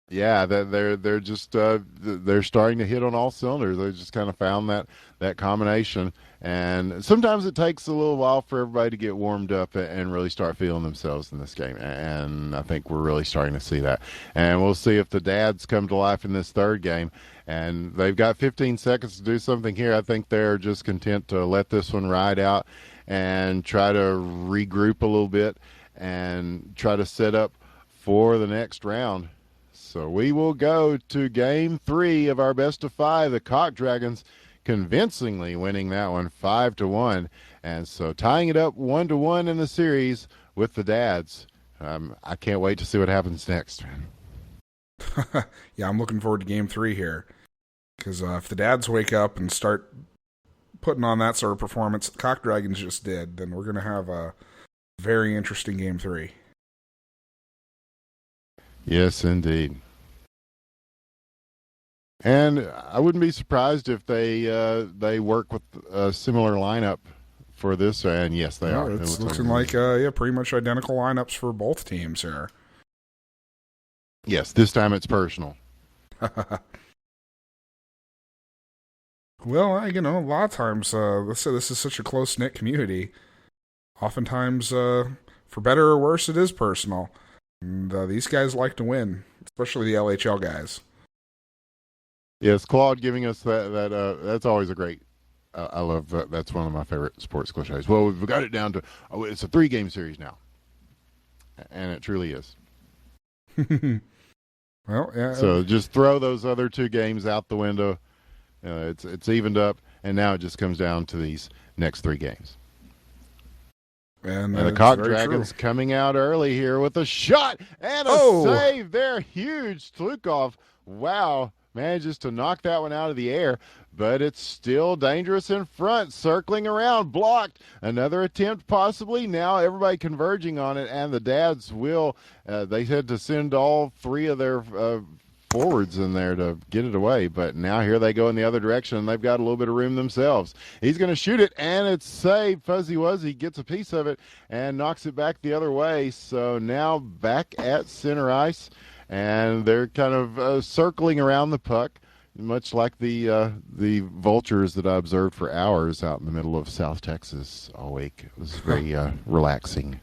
A: Yeah, they're just they're starting to hit on all cylinders. They just kind of found that combination, and sometimes it takes a little while for everybody to get warmed up and really start feeling themselves in this game. And I think we're really starting to see that. And we'll see if the dads come to life in this third game. And they've got 15 seconds to do something here. I think they're just content to let this one ride out and try to regroup a little bit and try to set up for the next round. So we will go to game 3 of our best of 5. The Cock Dragons convincingly winning that one 5-1. And so tying it up 1-1 in the series with the dads. I can't wait to see what happens next.
B: Yeah, I'm looking forward to game 3 here. Because if the dads wake up and start putting on that sort of performance the Cock Dragons just did, then we're going to have a very interesting game 3.
A: Yes, indeed. And I wouldn't be surprised if they work with a similar lineup for this. And yes, they are.
B: It's looking like pretty much identical lineups for both teams here.
A: Yes, this time it's personal.
B: Well, a lot of times, let's say this is such a close-knit community. Oftentimes, for better or worse, it is personal. And these guys like to win, especially the LHL guys.
A: Yes, Claude giving us that's always a great. I love that. That's one of my favorite sports cliches. Well, we've got it down to it's a 3-game series now, and it truly is.
B: Well, yeah.
A: So just throw those other 2 games out the window. It's evened up, and now it just comes down to these next 3 games. And the Cock Dragons coming out early here with a shot and a save there. Huge. Tlukov, wow, manages to knock that one out of the air, but it's still dangerous in front, circling around, blocked. Another attempt possibly. Now everybody converging on it, and the dads will. They had to send all 3 of their forwards in there to get it away, but now here they go in the other direction, and they've got a little bit of room themselves. He's going to shoot it, and it's saved. Fuzzy Wuzzy gets a piece of it and knocks it back the other way. So now back at center ice, and they're kind of circling around the puck, much like the vultures that I observed for hours out in the middle of South Texas all week. It was very relaxing.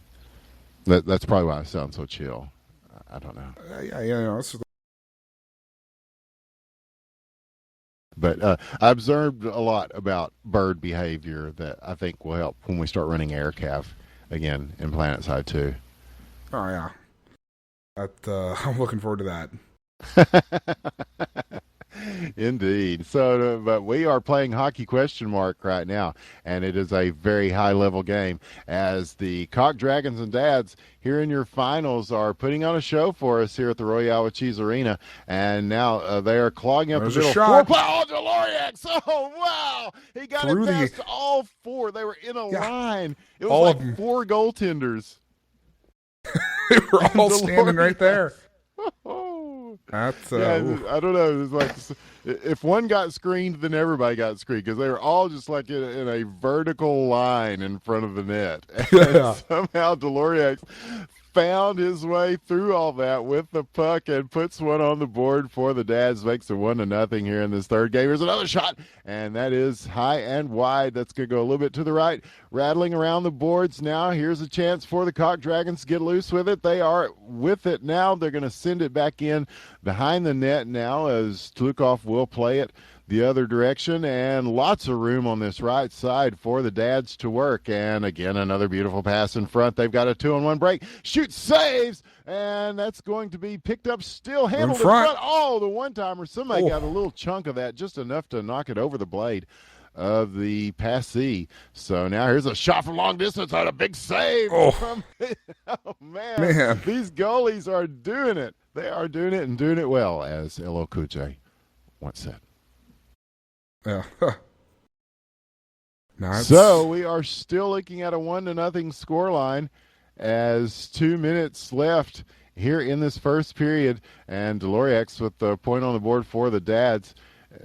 A: That's probably why I sound so chill. I don't know.
B: Yeah.
A: But I observed a lot about bird behavior that I think will help when we start running air cav again in Planetside 2.
B: Oh, yeah. I'm looking forward to that.
A: Indeed. So, but we are playing Hockey Question Mark right now, and it is a very high-level game as the Cock Dragons and Dads here in your finals are putting on a show for us here at the Royale Cheese Arena, and now they are clogging up
B: There's
A: the middle.
B: A shot.
A: Oh, Deloriax! Oh, wow! He got it past all 4. They were in a line. It was
B: all
A: like
B: of them.
A: 4 goaltenders.
B: They were all standing right there. That's
A: I don't know. It's like if one got screened, then everybody got screened because they were all just like in a vertical line in front of the net. And somehow Deloriax found his way through all that with the puck and puts one on the board for the Dads, makes it 1-0 here in this third game. Here's another shot, and that is high and wide. That's going to go a little bit to the right, rattling around the boards now. Here's a chance for the Cock Dragons to get loose with it. They are with it now. They're going to send it back in behind the net now as Tlukov will play it the other direction, and lots of room on this right side for the Dads to work. And again, another beautiful pass in front. They've got a 2-on-1 break. Shoot, saves, and that's going to be picked up, still handled in front. Oh, the one-timer. Somebody got a little chunk of that, just enough to knock it over the blade of the passee. So now here's a shot from long distance and a big save
B: Oh,
A: from oh
B: man.
A: these goalies are doing it. They are doing it and doing it well, as Elo Kuche once said.
B: Yeah.
A: So we are still looking at a 1-0 scoreline as 2 minutes left here in this first period, and Deloriax with the point on the board for the Dads.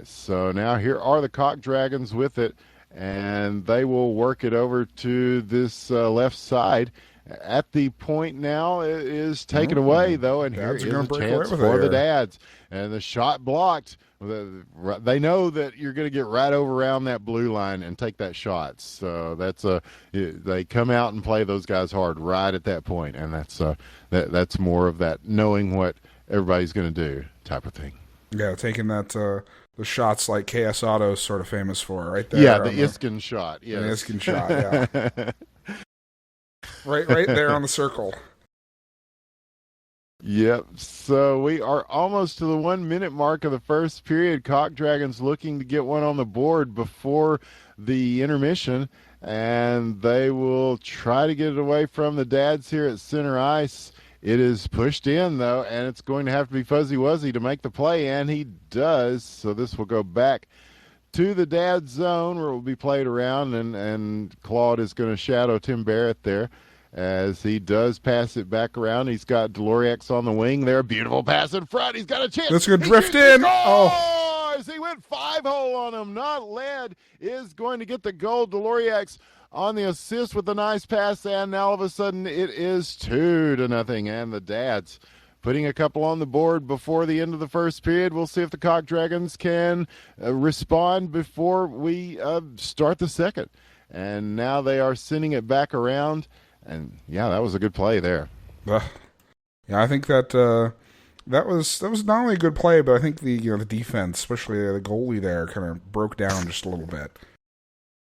A: So now here are the Cock Dragons with it, and they will work it over to this left side. At the point now, it is taken away, though, and
B: Dads
A: here
B: are
A: is a
B: gonna break
A: chance
B: away with
A: for
B: it
A: the
B: here.
A: Dads. And the shot blocked. They know that you're going to get right over around that blue line and take that shot. So they come out and play those guys hard right at that point, and that's more of that knowing what everybody's going to do type of thing.
B: Yeah, taking that the shots like KS Auto's sort of famous for, right there.
A: Yeah, the Iskin shot. Yes.
B: The Iskin shot, yeah. right there on the circle.
A: Yep. So we are almost to the 1 minute mark of the first period. Cock Dragons looking to get one on the board before the intermission, and they will try to get it away from the Dads here at center ice. It is pushed in, though, and it's going to have to be Fuzzy Wuzzy to make the play, and he does. So this will go back to the Dad zone where it will be played around, and Claude is going to shadow Tim Barrett there as he does pass it back around. He's got Deloriax on the wing there. Beautiful pass in front. He's got a chance.
B: Let's go drift in.
A: Oh, he went 5-hole on him. Not led is going to get the goal. Deloriax on the assist with a nice pass, and now all of a sudden it is 2-0, and the Dads putting a couple on the board before the end of the first period. We'll see if the Cock Dragons can respond before we start the second. And now they are sending it back around. And yeah, that was a good play there.
B: Yeah, I think that that was not only a good play, but I think the defense, especially the goalie there, kind of broke down just a little bit.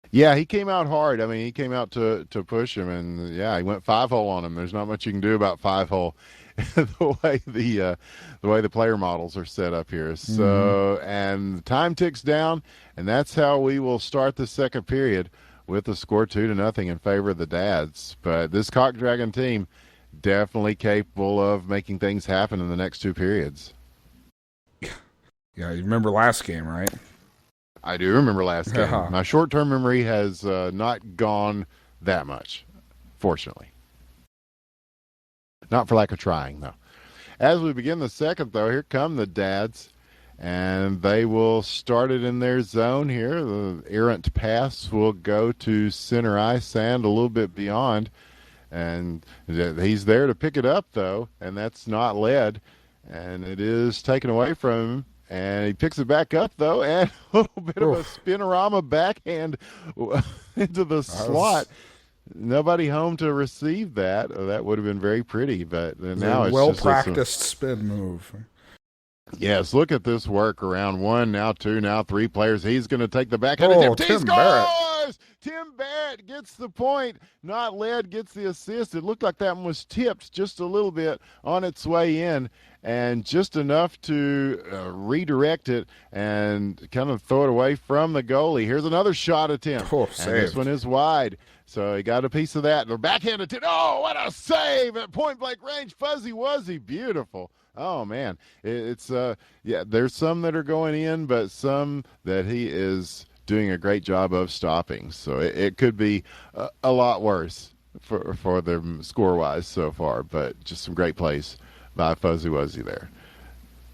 A: Yeah, he came out hard. I mean, he came out to push him, and yeah, he went 5-hole on him. There's not much you can do about 5-hole the way the player models are set up here. So, and time ticks down, and that's how we will start the second period, with the score 2-0 in favor of the Dads. But this Cock Dragon team definitely capable of making things happen in the next two periods.
B: Yeah, you remember last game, right?
A: I do remember last game. My short-term memory has not gone that much, fortunately. Not for lack of trying, though. As we begin the second, though, here come the Dads. And they will start it in their zone here. The errant pass will go to center ice and a little bit beyond. And he's there to pick it up, though, and that's not led. And it is taken away from him. And he picks it back up, though, and a little bit of a spinorama backhand into the slot. Nobody home to receive that. That would have been very pretty, but now it's
B: well-practiced spin move.
A: Yes, look at this work around 1, now 2, now 3 players. He's going to take the backhand.
B: Tim Barrett.
A: Tim Barrett gets the point. Not led, gets the assist. It looked like that one was tipped just a little bit on its way in, and just enough to redirect it and kind of throw it away from the goalie. Here's another shot attempt. And this one is wide. So he got a piece of that. The backhand attempt. Oh, what a save at point-blank range. Fuzzy Wuzzy. Beautiful. Oh, man. It's there's some that are going in, but some that he is doing a great job of stopping. So it could be a lot worse for them score-wise so far, but just some great plays by Fuzzy Wuzzy there.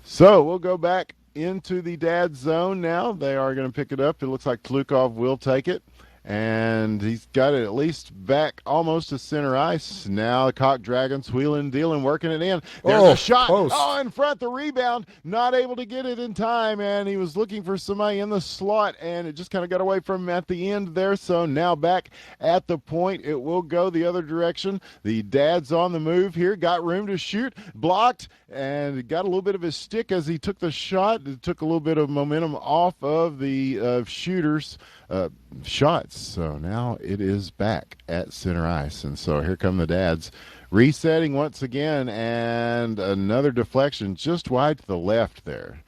A: So we'll go back into the Dad zone now. They are going to pick it up. It looks like Tlukov will take it. And he's got it at least back almost to center ice. Now the Cock Dragons wheeling, dealing, working it in. There's a shot.
B: Close.
A: Oh, in front, the rebound. Not able to get it in time, and he was looking for somebody in the slot, and it just kind of got away from him at the end there. So now back at the point. It will go the other direction. The Dad's on the move here. Got room to shoot. Blocked, and got a little bit of his stick as he took the shot. It took a little bit of momentum off of the shooter's shots. So now it is back at center ice. And so here come the Dads resetting once again, and another deflection just wide to the left there.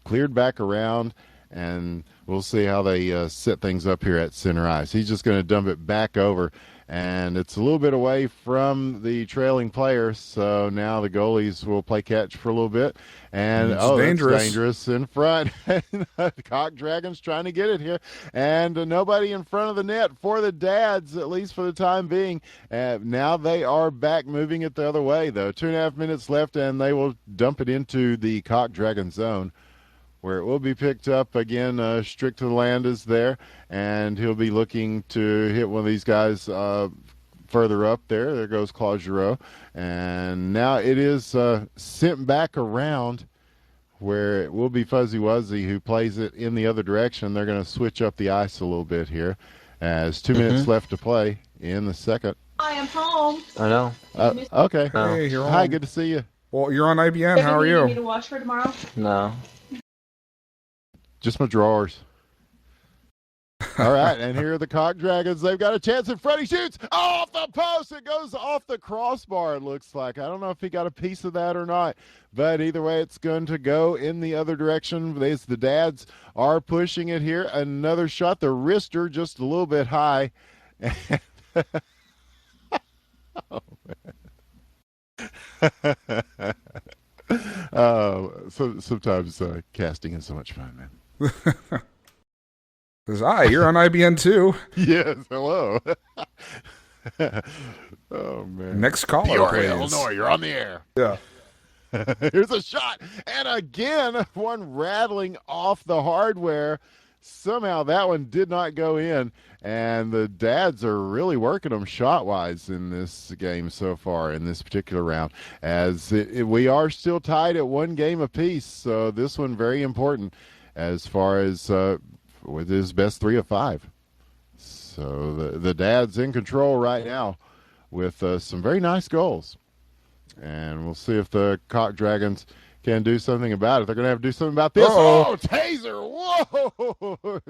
A: Cleared back around, and we'll see how they set things up here at center ice. He's just going to dump it back over, and it's a little bit away from the trailing player, so now the goalies will play catch for a little bit. And
B: It's
A: that's
B: dangerous.
A: dangerous in front. The Cock Dragons trying to get it here, and nobody in front of the net for the Dads, at least for the time being. Now they are back moving it the other way, though. 2.5 minutes left, and they will dump it into the Cock Dragon zone, where it will be picked up again. Strict to the land is there, and he'll be looking to hit one of these guys further up there. There goes Claude Giroux. And now it is sent back around where it will be Fuzzy Wuzzy who plays it in the other direction. They're going to switch up the ice a little bit here as 2 minutes left to play in the second.
C: I am home.
D: I know.
A: Okay.
B: Hey, you're
A: Hi,
B: on.
A: good to see you.
B: Well, you're on IBN. How are
C: You need me
B: you?
C: to watch for tomorrow?
D: No.
A: Just my drawers. All right, and here are the Cock Dragons. They've got a chance in front. He shoots off the post. It goes off the crossbar, it looks like. I don't know if he got a piece of that or not, but either way, it's going to go in the other direction. As the Dads are pushing it here. Another shot. The wrister just a little bit high. Oh, man. So sometimes casting is so much fun, man.
B: Says, hi, you're on IBN too.
A: Yes, hello. Oh, man.
B: Next caller,
A: Peoria,
B: please.
A: Illinois, you're on the air.
B: Yeah.
A: Here's a shot. And again, one rattling off the hardware. Somehow that one did not go in. And the Dads are really working them shot-wise in this game so far, in this particular round, as we are still tied at 1 game apiece. So this one very important as far as with his best 3 of 5. So the Dads in control right now with some very nice goals. And we'll see if the Cock Dragons can do something about it. They're going to have to do something about this.
B: Uh-oh.
A: Oh, taser! Whoa!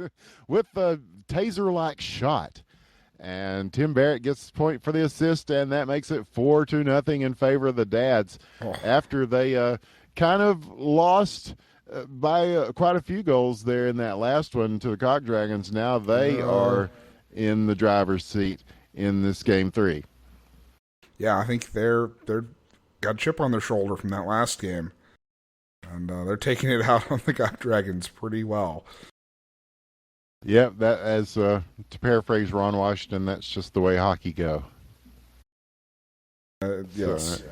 A: With the taser-like shot. And Tim Barrett gets the point for the assist, and that makes it 4-0 in favor of the Dads. After they kind of lost by quite a few goals there in that last one to the Cock Dragons. Now they are in the driver's seat in this game 3.
B: Yeah, I think they're got a chip on their shoulder from that last game, and they're taking it out on the Cock Dragons pretty well.
A: Yep, that as to paraphrase Ron Washington, that's just the way hockey go.
B: Yes.
A: So,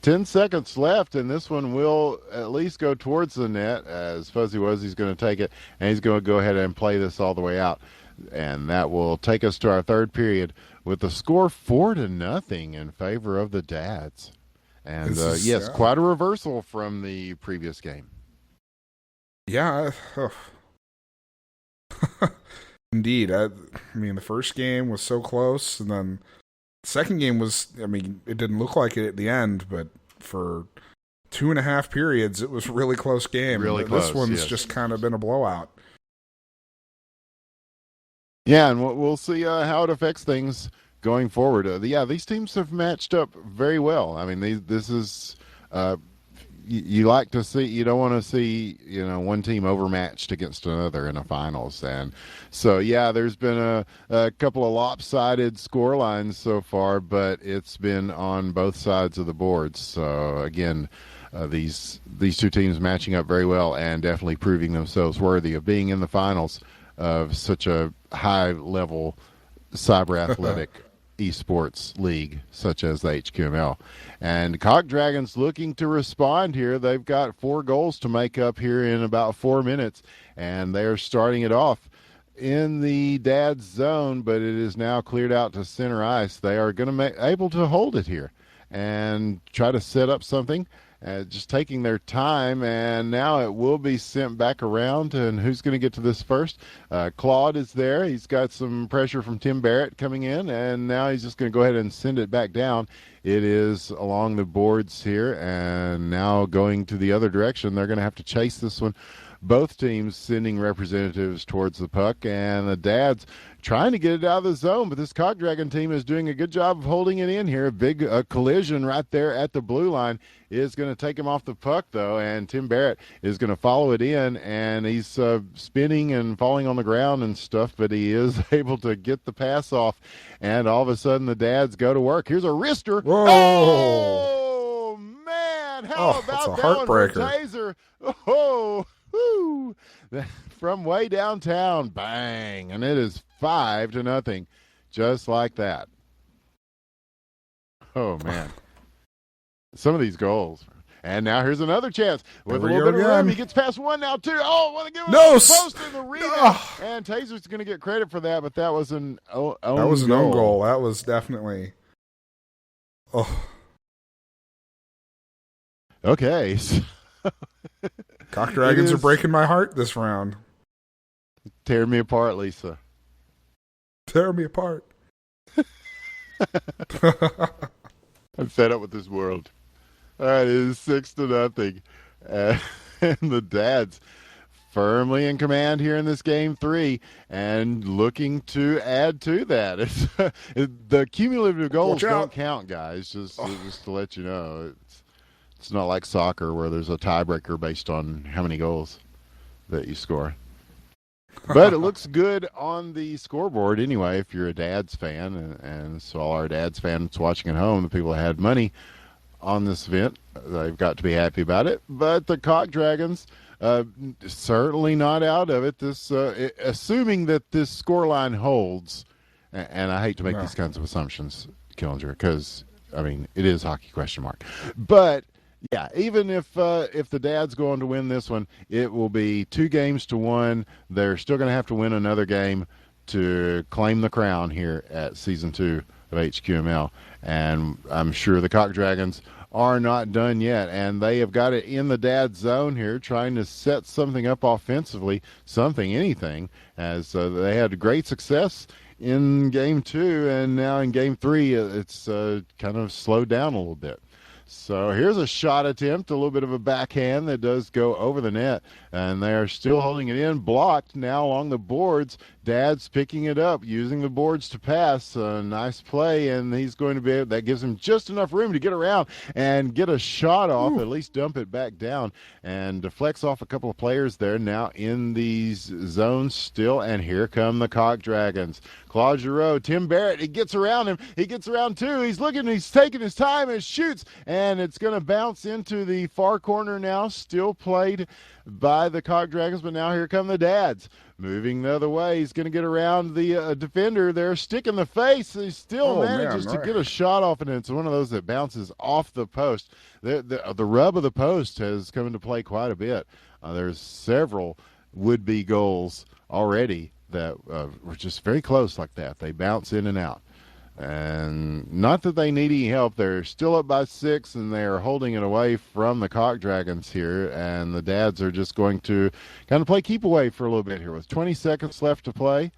A: 10 seconds left, and this one will at least go towards the net as Fuzzy Wuzzy's going to take it, and he's going to go ahead and play this all the way out. And that will take us to our third period with the score 4-0 in favor of the Dads. And yes, quite a reversal from the previous game.
B: Yeah. Indeed. I mean, the first game was so close, and then the second game was, I mean, it didn't look like it at the end, but for 2.5 periods, it was a really close game.
A: Really
B: This
A: close,
B: one's
A: yes.
B: just kind of been a blowout.
A: Yeah, and we'll see how it affects things going forward. These teams have matched up very well. I mean, this is you like to see. You don't want to see one team overmatched against another in a finals, and so there's been a couple of lopsided score lines so far, but it's been on both sides of the boards. So again, these two teams matching up very well and definitely proving themselves worthy of being in the finals of such a high-level cyber athletic esports league such as the HQML. And Cock Dragons looking to respond here. They've got 4 goals to make up here in about 4 minutes, and they're starting it off in the Dad's zone, but it is now cleared out to center ice. They are going to be able to hold it here and try to set up something. Just taking their time, and now it will be sent back around. And who's going to get to this first? Claude is there. He's got some pressure from Tim Barrett coming in, and now he's just going to go ahead and send it back down. It is along the boards here, and now going to the other direction. They're going to have to chase this one. Both teams sending representatives towards the puck, and the Dads trying to get it out of the zone, but this Cock Dragon team is doing a good job of holding it in here. A big collision right there at the blue line is going to take him off the puck, though, and Tim Barrett is going to follow it in, and he's spinning and falling on the ground and stuff, but he is able to get the pass off, and all of a sudden the Dads go to work. Here's a wrister.
B: Whoa!
A: Oh, man! How about
B: that's a
A: that one for
B: heartbreaker.
A: Taser? Oh, whoo! From way downtown, bang, and it is 5-0, just like that. Oh man, some of these goals. And now here's another chance with a little bit of room. He gets past one now, too. Oh, want to give him a post in the rebound. And Taser's going to get credit for that, but that was an own goal.
B: That was an own goal. That was definitely. Oh.
A: Okay.
B: Cock Dragons are breaking my heart this round.
A: Tear me apart, Lisa.
B: Tear me apart.
A: I'm fed up with this world. All right, it is 6-0. And the Dads firmly in command here in this game 3 and looking to add to that. The cumulative goals don't count, guys, just to let you know. It's not like soccer where there's a tiebreaker based on how many goals that you score. But it looks good on the scoreboard anyway if you're a Dads fan. And so all our Dads fans watching at home, the people that had money on this event, they've got to be happy about it. But the Cock Dragons certainly not out of it. This assuming that this scoreline holds, and I hate to make these kinds of assumptions, Killinger, because, I mean, it is hockey ? But yeah, even if the Dads go on to win this one, it will be 2-1. They're still going to have to win another game to claim the crown here at Season 2 of HQML. And I'm sure the Cock Dragons are not done yet. And they have got it in the Dad zone here, trying to set something up offensively, anything, as they had great success in Game 2. And now in Game 3, it's kind of slowed down a little bit. So here's a shot attempt, a little bit of a backhand that does go over the net, and they are still holding it in, blocked now along the boards. Dad's picking it up, using the boards to pass. A nice play, and he's going to be able, that gives him just enough room to get around and get a shot off, at least dump it back down, and deflects off a couple of players there now in these zones still, and here come the Cock Dragons. Claude Giroux, Tim Barrett, he gets around him. He gets around two. He's looking, he's taking his time and shoots, and it's going to bounce into the far corner now, still played by the Cock Dragons, but now here come the Dads. Moving the other way, he's going to get around the defender there, stick in the face. He still manages to get a shot off, and it's one of those that bounces off the post. The rub of the post has come into play quite a bit. There's several would-be goals already that were just very close like that. They bounce in and out. And not that they need any help. They're still up by 6, and they are holding it away from the Cock Dragons here. And the Dads are just going to kind of play keep away for a little bit here with 20 seconds left to play.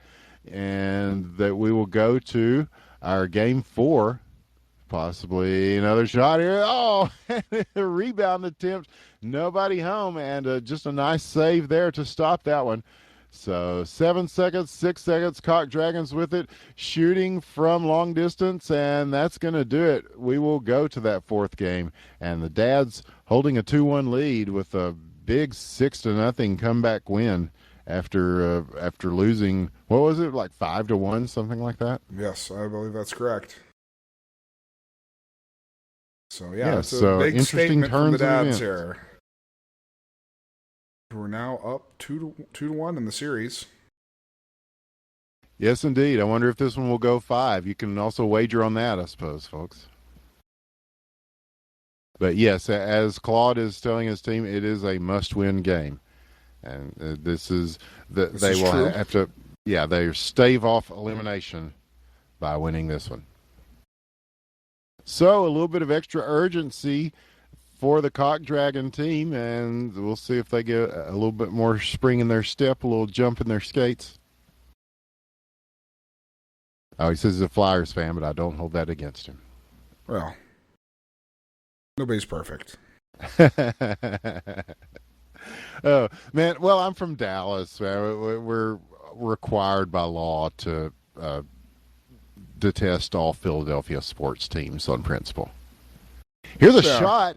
A: And that we will go to our Game 4. Possibly another shot here. Oh, a rebound attempt. Nobody home. And just a nice save there to stop that one. So 7 seconds, 6 seconds, Cock Dragons with it, shooting from long distance, and that's going to do it. We will go to that fourth game, and the Dads holding a 2-1 lead with a big 6-0 comeback win after losing, what was it, like 5-1, something like that?
B: Yes, I believe that's correct. So, it's
A: so
B: a big
A: interesting
B: statement from the
A: turns
B: Dads here. We're now up 2-1 in the series.
A: Yes, indeed. I wonder if this one will go 5. You can also wager on that, I suppose, folks. But yes, as Claude is telling his team, it is a must-win game, and they will have to, they stave off elimination by winning this one. So a little bit of extra urgency for the Cock Dragon team, and we'll see if they get a little bit more spring in their step, a little jump in their skates. Oh, he says he's a Flyers fan, but I don't hold that against him.
B: Well, Nobody's perfect.
A: Oh man, well, I'm from Dallas. We're required by law to detest all Philadelphia sports teams on principle. Here's a shot,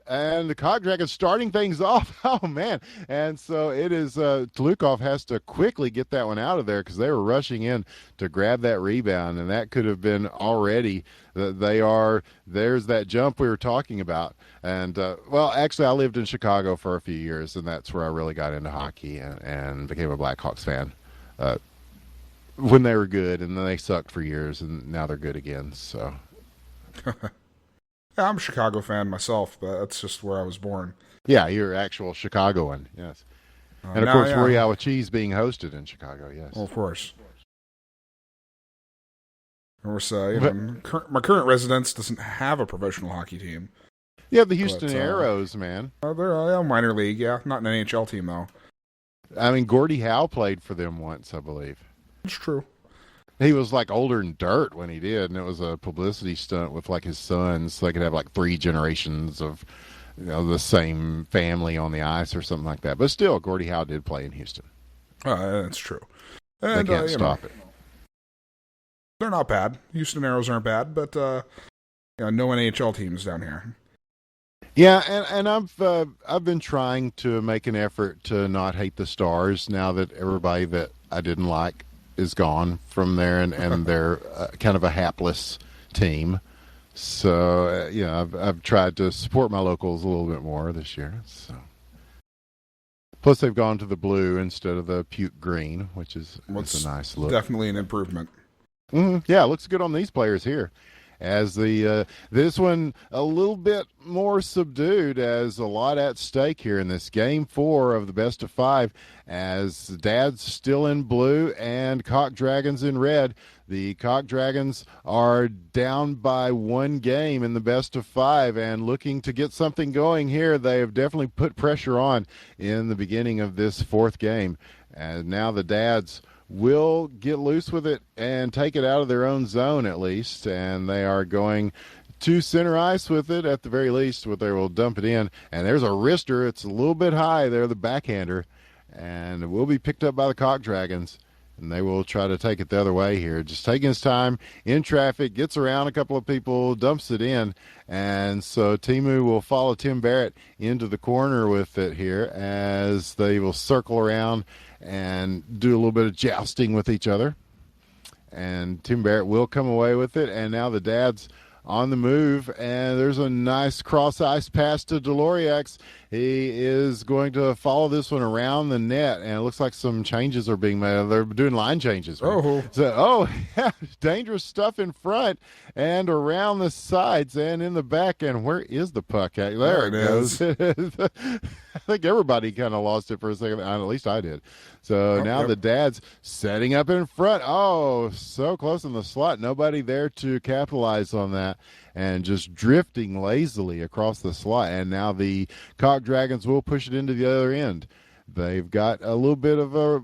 A: and the Cog Dragons starting things off. Oh man! And so it is. Tlukov has to quickly get that one out of there because they were rushing in to grab that rebound, and that could have been already. There's that jump we were talking about. And well, actually, I lived in Chicago for a few years, and that's where I really got into hockey and became a Blackhawks fan. When they were good, and then they sucked for years, and now they're good again. So.
B: Yeah, I'm a Chicago fan myself, but that's just where I was born.
A: Yeah, you're actual Chicagoan, yes. And of course, Royale with cheese being hosted in Chicago, yes.
B: Well, of course. Of course, my current residence doesn't have a professional hockey team.
A: Yeah, the Houston Aeros, man.
B: They're a minor league, yeah. Not an NHL team, though.
A: I mean, Gordie Howe played for them once, I believe.
B: It's true.
A: He was like older than dirt when he did, and it was a publicity stunt with like his sons, so they could have like 3 generations of the same family on the ice or something like that. But still, Gordie Howe did play in Houston.
B: That's true. And,
A: they can't stop it.
B: They're not bad. Houston Aeros aren't bad, but no NHL teams down here.
A: Yeah, and I've been trying to make an effort to not hate the Stars now that everybody that I didn't like is gone from there, and they're kind of a hapless team. So I've tried to support my locals a little bit more this year. So plus they've gone to the blue instead of the puke green, which is a nice look.
B: Definitely an improvement.
A: Yeah, it looks good on these players here. As this one a little bit more subdued, as a lot at stake here in this game 4 of the best of 5, as Dad's still in blue and Cock Dragons in red. The Cock Dragons are down by 1 game in the best of 5 and looking to get something going here. They have definitely put pressure on in the beginning of this 4th game, and now the Dads will get loose with it and take it out of their own zone at least, and they are going to center ice with it at the very least. What they will dump it in, and there's a wrister. It's a little bit high there, the backhander, and it will be picked up by the Cock Dragons, and they will try to take it the other way here. Just taking his time in traffic, gets around a couple of people, dumps it in, and so Timu will follow Tim Barrett into the corner with it here as they will circle around and do a little bit of jousting with each other. And Tim Barrett will come away with it, and now the Dads on the move, and there's a nice cross-ice pass to Deloriax. He is going to follow this one around the net, and it looks like some changes are being made. They're doing line changes.
B: Right?
A: Yeah, dangerous stuff in front and around the sides and in the back. And where is the puck at? There it goes. I think everybody kind of lost it for a second. At least I did. So now the Dads setting up in front. Oh, so close in the slot. Nobody there to capitalize on that, and just drifting lazily across the slot. And now the Cock Dragons will push it into the other end. They've got a little bit of a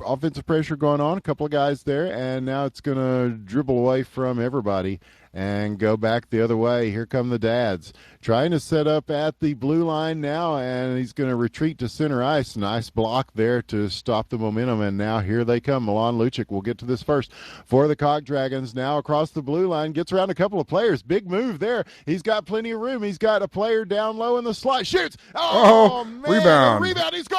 A: offensive pressure going on, a couple of guys there, and now it's going to dribble away from everybody and go back the other way. Here come the Dads trying to set up at the blue line now, and he's going to retreat to center ice. Nice block there to stop the momentum, and now here they come. Milan Lucic will get to this first for the Cock Dragons. Now across the blue line, gets around a couple of players. Big move there. He's got plenty of room. He's got a player down low in the slot. Shoots! Oh man! Rebound! He scores!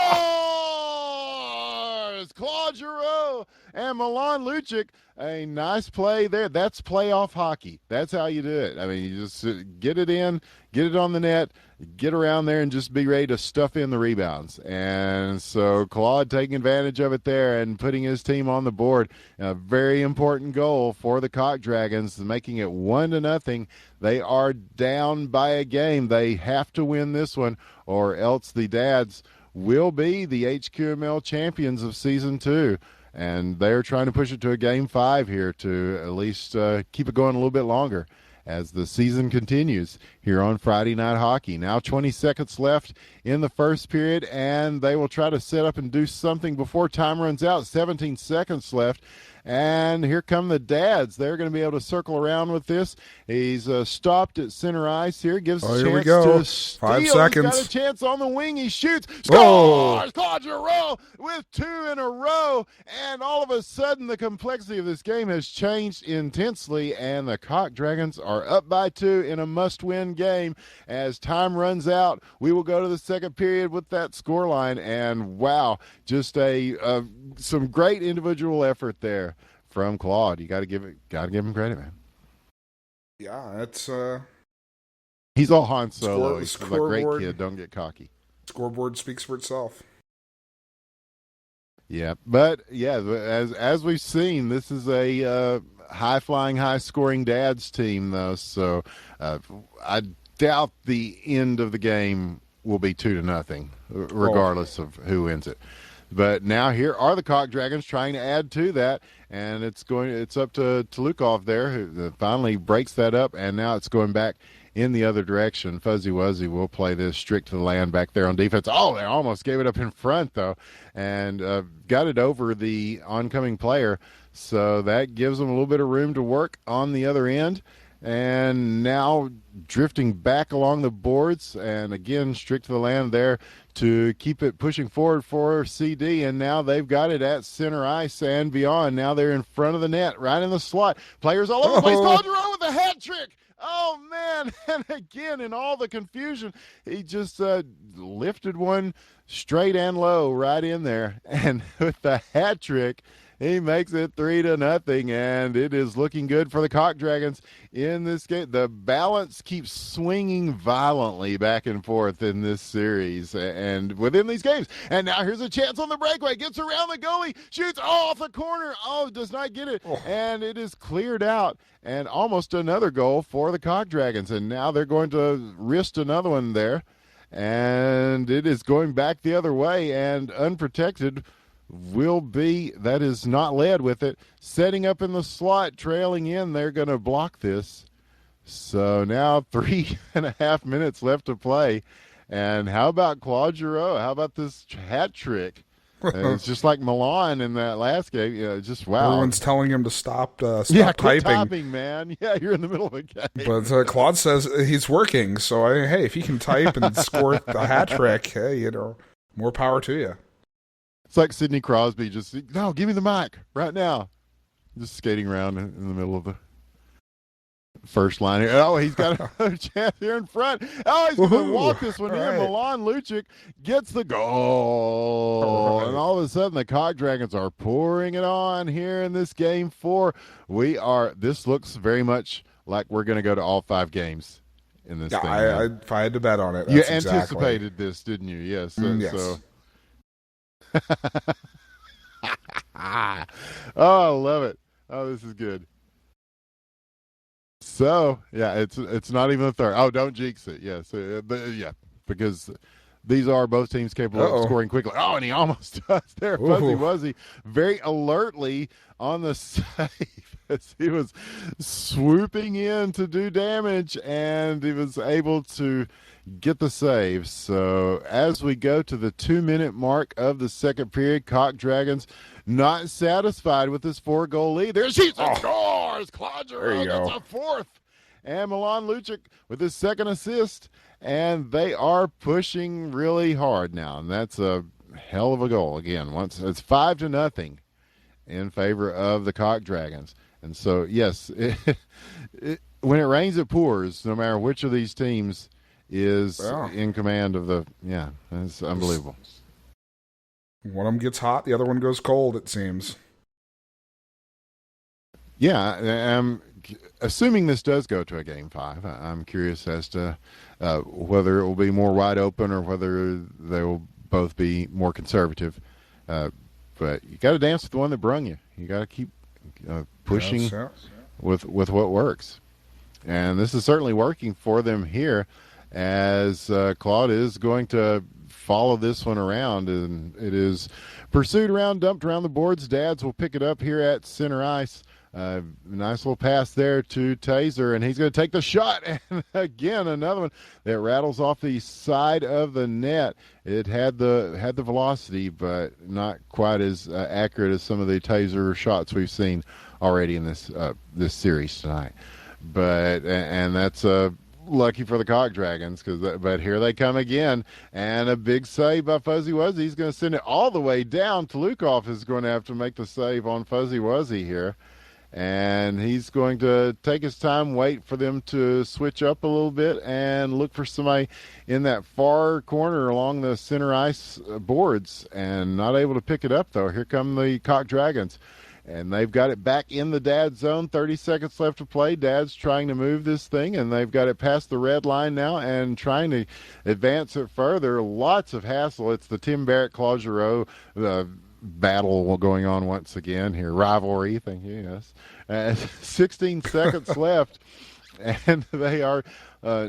A: Claude Giroux and Milan Lucic. A nice play there. That's playoff hockey. That's how you do it. I mean, you just get it in, get it on the net, get around there, and just be ready to stuff in the rebounds. And so Claude taking advantage of it there and putting his team on the board. A very important goal for the Cock Dragons, making it 1-0. They are down by a game. They have to win this one, or else the Dads will be the HQML champions of Season 2. And they're trying to push it to a Game 5 here to at least keep it going a little bit longer as the season continues here on Friday Night Hockey. Now 20 seconds left in the first period, and they will try to set up and do something before time runs out. 17 seconds left And here come the dads. They're going to be able to circle around with this. He's stopped at center ice here. Gives
B: Oh,
A: a
B: here we
A: chance
B: go.
A: to
B: 5
A: steal.
B: seconds.
A: He's got a chance on the wing. He shoots.
B: Oh.
A: Scores! Claude Giroux with 2 in a row. And all of a sudden, the complexity of this game has changed intensely. And the Cock Dragons are up by 2 in a must-win game. As time runs out, we will go to the second period with that scoreline. And wow, just some great individual effort there from Claude. You got to give him credit, man.
B: Yeah, it's
A: he's all Han Solo. He's a great
B: scoreboard.
A: kid. Don't get cocky.
B: Scoreboard speaks for itself.
A: Yeah, but yeah, as we've seen, this is a high-flying, high-scoring dads team, though. So I doubt the end of the game will be 2-0, regardless of who wins it. But now here are the Cock Dragons trying to add to that, and it's up to Lukov there, who finally breaks that up, and now it's going back in the other direction. Fuzzy Wuzzy will play this strict to the land back there on defense. Oh, they almost gave it up in front, though, and got it over the oncoming player. So that gives them a little bit of room to work on the other end. And now drifting back along the boards, and again, strict to the land there to keep it pushing forward for CD. And now they've got it at center ice and beyond. Now they're in front of the net, right in the slot. Players all over the place. Claude Giroux with a hat trick. Oh, man. And again, in all the confusion, he just lifted one straight and low right in there. And with the hat trick, he makes it 3-0, and it is looking good for the Cock Dragons in this game. The balance keeps swinging violently back and forth in this series and within these games. And now here's a chance on the breakaway. Gets around the goalie, shoots off the corner. Oh, does not get it. And it is cleared out, and almost another goal for the Cock Dragons. And now they're going to wrist another one there, and it is going back the other way, and unprotected that is not led with it, setting up in the slot, trailing in. They're going to block this. So now 3.5 minutes left to play. And how about Claude Giroux? How about this hat trick? It's just like Milan in that last game. Just wow.
B: Everyone's telling him to stop
A: quit
B: typing.
A: Typing, man. Yeah, you're in the middle of a game.
B: But Claude says he's working. So, hey, if he can type and score the hat trick, hey, more power to you.
A: It's like Sidney Crosby, no, give me the mic right now. Just skating around in the middle of the first line here. Oh, he's got another chance here in front. Oh, he's going to walk this one here. Right. Milan Lucic gets the goal. Right. And all of a sudden, the Cock Dragons are pouring it on here in this game 4. This looks very much like we're going to go to all 5 games in this thing.
B: If I had to bet on it,
A: you anticipated this, didn't you? Yes.
B: Yes.
A: So. Oh, I love it. Oh, this is good. So, yeah, it's not even a third. Oh, don't jinx it. Yes. Because these are both teams capable of scoring quickly. Oh, and he almost does there. Fuzzy Wuzzy very alertly on the save as he was swooping in to do damage, and he was able to get the save. So as we go to the 2-minute mark of the second period, Cock Dragons not satisfied with this 4-goal lead. There she scores! Claude Giroux gets a 4th. And Milan Lucic with his 2nd assist. And they are pushing really hard now. And that's a hell of a goal. Again, once it's 5-0 in favor of the Cock Dragons. And so, yes, when it rains, it pours, no matter which of these teams is in command of it's unbelievable.
B: One of them gets hot, the other one goes cold, it seems.
A: Yeah, assuming this does go to a Game 5, I'm curious as to whether it will be more wide open or whether they will both be more conservative. But you got to dance with the one that brung you. You got to keep pushing with what works. And this is certainly working for them here, as Claude is going to follow this one around, and it is pursued around, dumped around the boards. Dads will pick it up here at center ice. Nice little pass there to Taser, and he's going to take the shot. And again, another one that rattles off the side of the net. It had the velocity, but not quite as accurate as some of the Taser shots we've seen already in this series tonight. And that's lucky for the Cock Dragons, but here they come again, and a big save by Fuzzy Wuzzy. He's going to send it all the way down. Tolukoff is going to have to make the save on Fuzzy Wuzzy here, and he's going to take his time, wait for them to switch up a little bit, and look for somebody in that far corner along the center ice boards, and not able to pick it up, though. Here come the Cock Dragons. And they've got it back in the Dad zone. 30 seconds left to play. Dad's trying to move this thing, and they've got it past the red line now and trying to advance it further. Lots of hassle. It's the Tim Barrett, Claude Giroux battle going on once again here. Rivalry, thank you, yes. 16 seconds left, and they are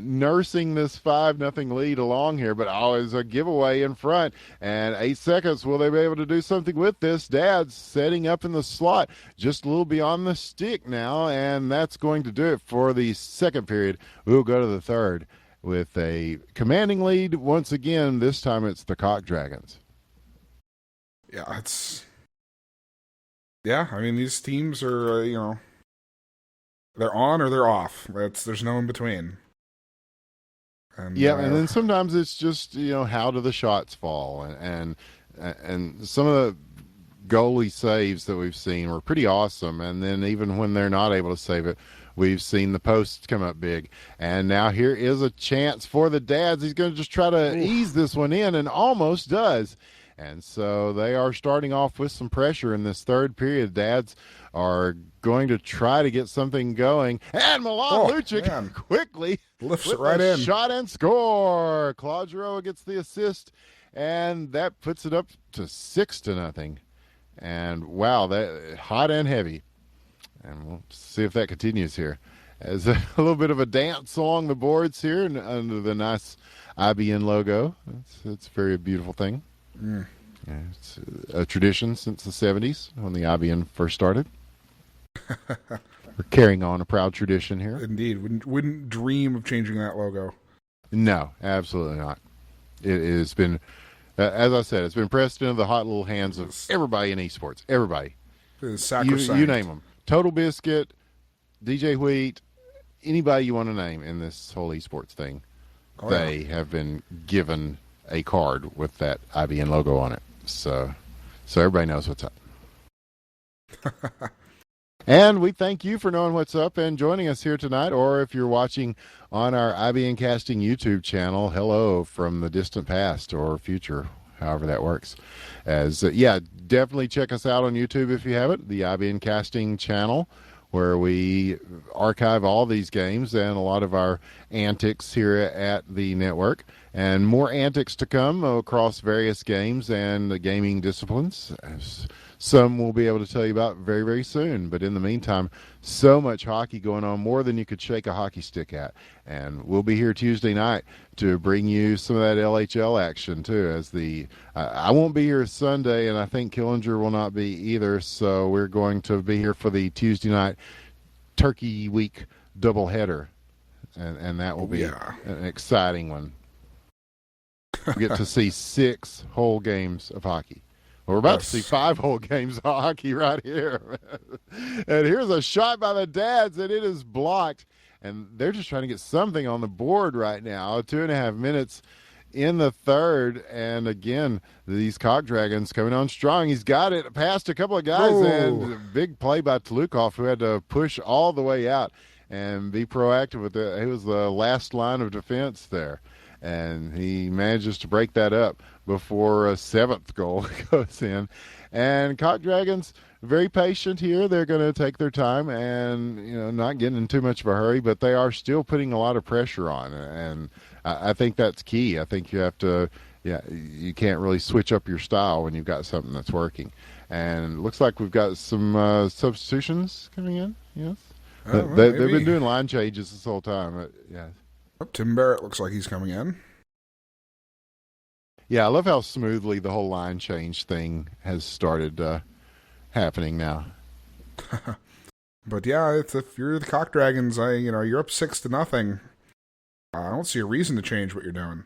A: nursing this 5-0 lead along here, but always a giveaway in front. And 8 seconds, will they be able to do something with this? Dad's setting up in the slot just a little beyond the stick now, and that's going to do it for the second period. We'll go to the third with a commanding lead once again. This time it's the Cock Dragons.
B: I mean, these teams are, they're on or they're off. There's no in between.
A: And then sometimes it's just, how do the shots fall? And some of the goalie saves that we've seen were pretty awesome. And then even when they're not able to save it, we've seen the posts come up big. And now here is a chance for the Dads. He's going to just try to ease this one in, and almost does. And so they are starting off with some pressure in this third period. Dads are going to try to get something going. And Milan Lucic quickly
B: lifts it right in.
A: Shot and score. Claude Giroux gets the assist, and that puts it up to 6-0. And wow, that hot and heavy. And we'll see if that continues here. As a little bit of a dance along the boards here under the nice IBN logo. It's a very beautiful thing.
B: Mm.
A: Yeah, it's a tradition since the 70s when the IBN first started. We're carrying on a proud tradition here.
B: Indeed. Wouldn't dream of changing that logo.
A: No, absolutely not. It has been, as I said, it's been pressed into the hot little hands of everybody in esports. Everybody.
B: It is sacrosanct.
A: You name them. Total Biscuit, DJ Wheat, anybody you want to name in this whole esports thing. They have been given a card with that IBN logo on it. So everybody knows what's up. And we thank you for knowing what's up and joining us here tonight, or if you're watching on our IBN Casting YouTube channel, hello from the distant past or future, however that works. Definitely check us out on YouTube if you haven't, the IBN Casting channel, where we archive all these games and a lot of our antics here at the network. And more antics to come across various games and the gaming disciplines. Some we'll be able to tell you about very, very soon. But in the meantime, so much hockey going on, more than you could shake a hockey stick at. And we'll be here Tuesday night to bring you some of that LHL action, too. As I won't be here Sunday, and I think Killinger will not be either. So we're going to be here for the Tuesday night Turkey Week doubleheader. And that will be an exciting one. We get to see 6 whole games of hockey. Well, we're about to see 5 whole games of hockey right here. And here's a shot by the Dads, and it is blocked. And they're just trying to get something on the board right now. 2.5 minutes in the third. And again, these Cock Dragons coming on strong. He's got it past a couple of guys.
B: Ooh.
A: And a big play by Tolukoff, who had to push all the way out and be proactive with it. He was the last line of defense there. And he manages to break that up before a 7th goal goes in. And Cock Dragons, very patient here. They're going to take their time and, not getting in too much of a hurry, but they are still putting a lot of pressure on. And I think that's key. I think you have to, you can't really switch up your style when you've got something that's working. And it looks like we've got some substitutions coming in, yes? They've been doing line changes this whole time, but, yeah.
B: Tim Barrett looks like he's coming in.
A: Yeah, I love how smoothly the whole line change thing has started happening now.
B: But yeah, if you're the Cock Dragons, you're up 6-0. I don't see a reason to change what you're doing.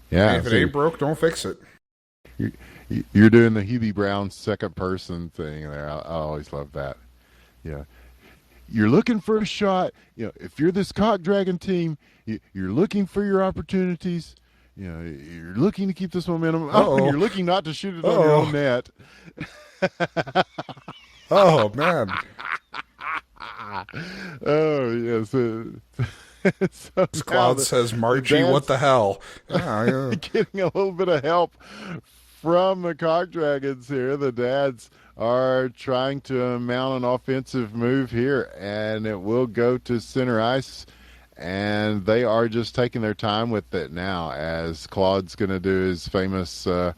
A: Yeah,
B: If it ain't broke, don't fix it.
A: You're doing the Hubie Brown second person thing there. I always love that. Yeah. You're looking for a shot. If you're this Cock Dragon team, you're looking for your opportunities. You're looking to keep this momentum.
B: Uh-oh.
A: And you're looking not to shoot it on your own net.
B: Oh, man.
A: Oh, yes. So
B: Cloud says, Margie, what the hell?
A: Yeah. Getting a little bit of help from the Cock Dragons here. The dads are trying to mount an offensive move here, and it will go to center ice. And they are just taking their time with it now, as Claude's going to do his famous, am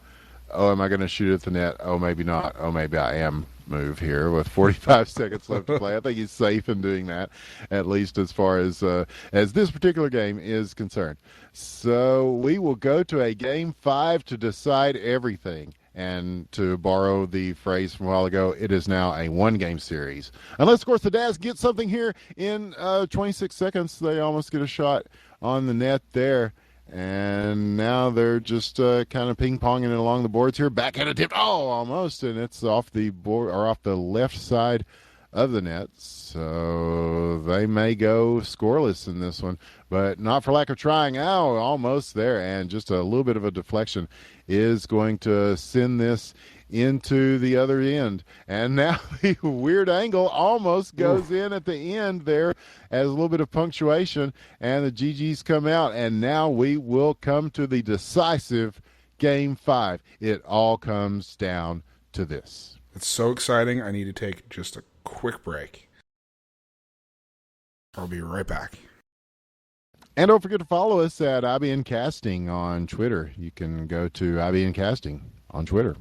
A: I going to shoot at the net? Oh, maybe not. Oh, maybe I am move here with 45 seconds left to play. I think he's safe in doing that, at least as far as this particular game is concerned. So we will go to a game 5 to decide everything. And to borrow the phrase from a while ago, it is now a one-game series. Unless, of course, the Dads get something here in 26 seconds. They almost get a shot on the net there. And now they're just kind of ping-ponging it along the boards here. Backhand tip. Oh, almost. And it's off the board or off the left side of the net. So they may go scoreless in this one, but not for lack of trying. Oh, almost there. And just a little bit of a deflection is going to send this into the other end. And now the weird angle almost goes in at the end there as a little bit of punctuation, and the GGs come out. And now we will come to the decisive game 5. It all comes down to this.
B: It's so exciting. I need to take just a quick break. I'll be right back.
A: And don't forget to follow us at IBN Casting on Twitter. You can go to IBN Casting on Twitter.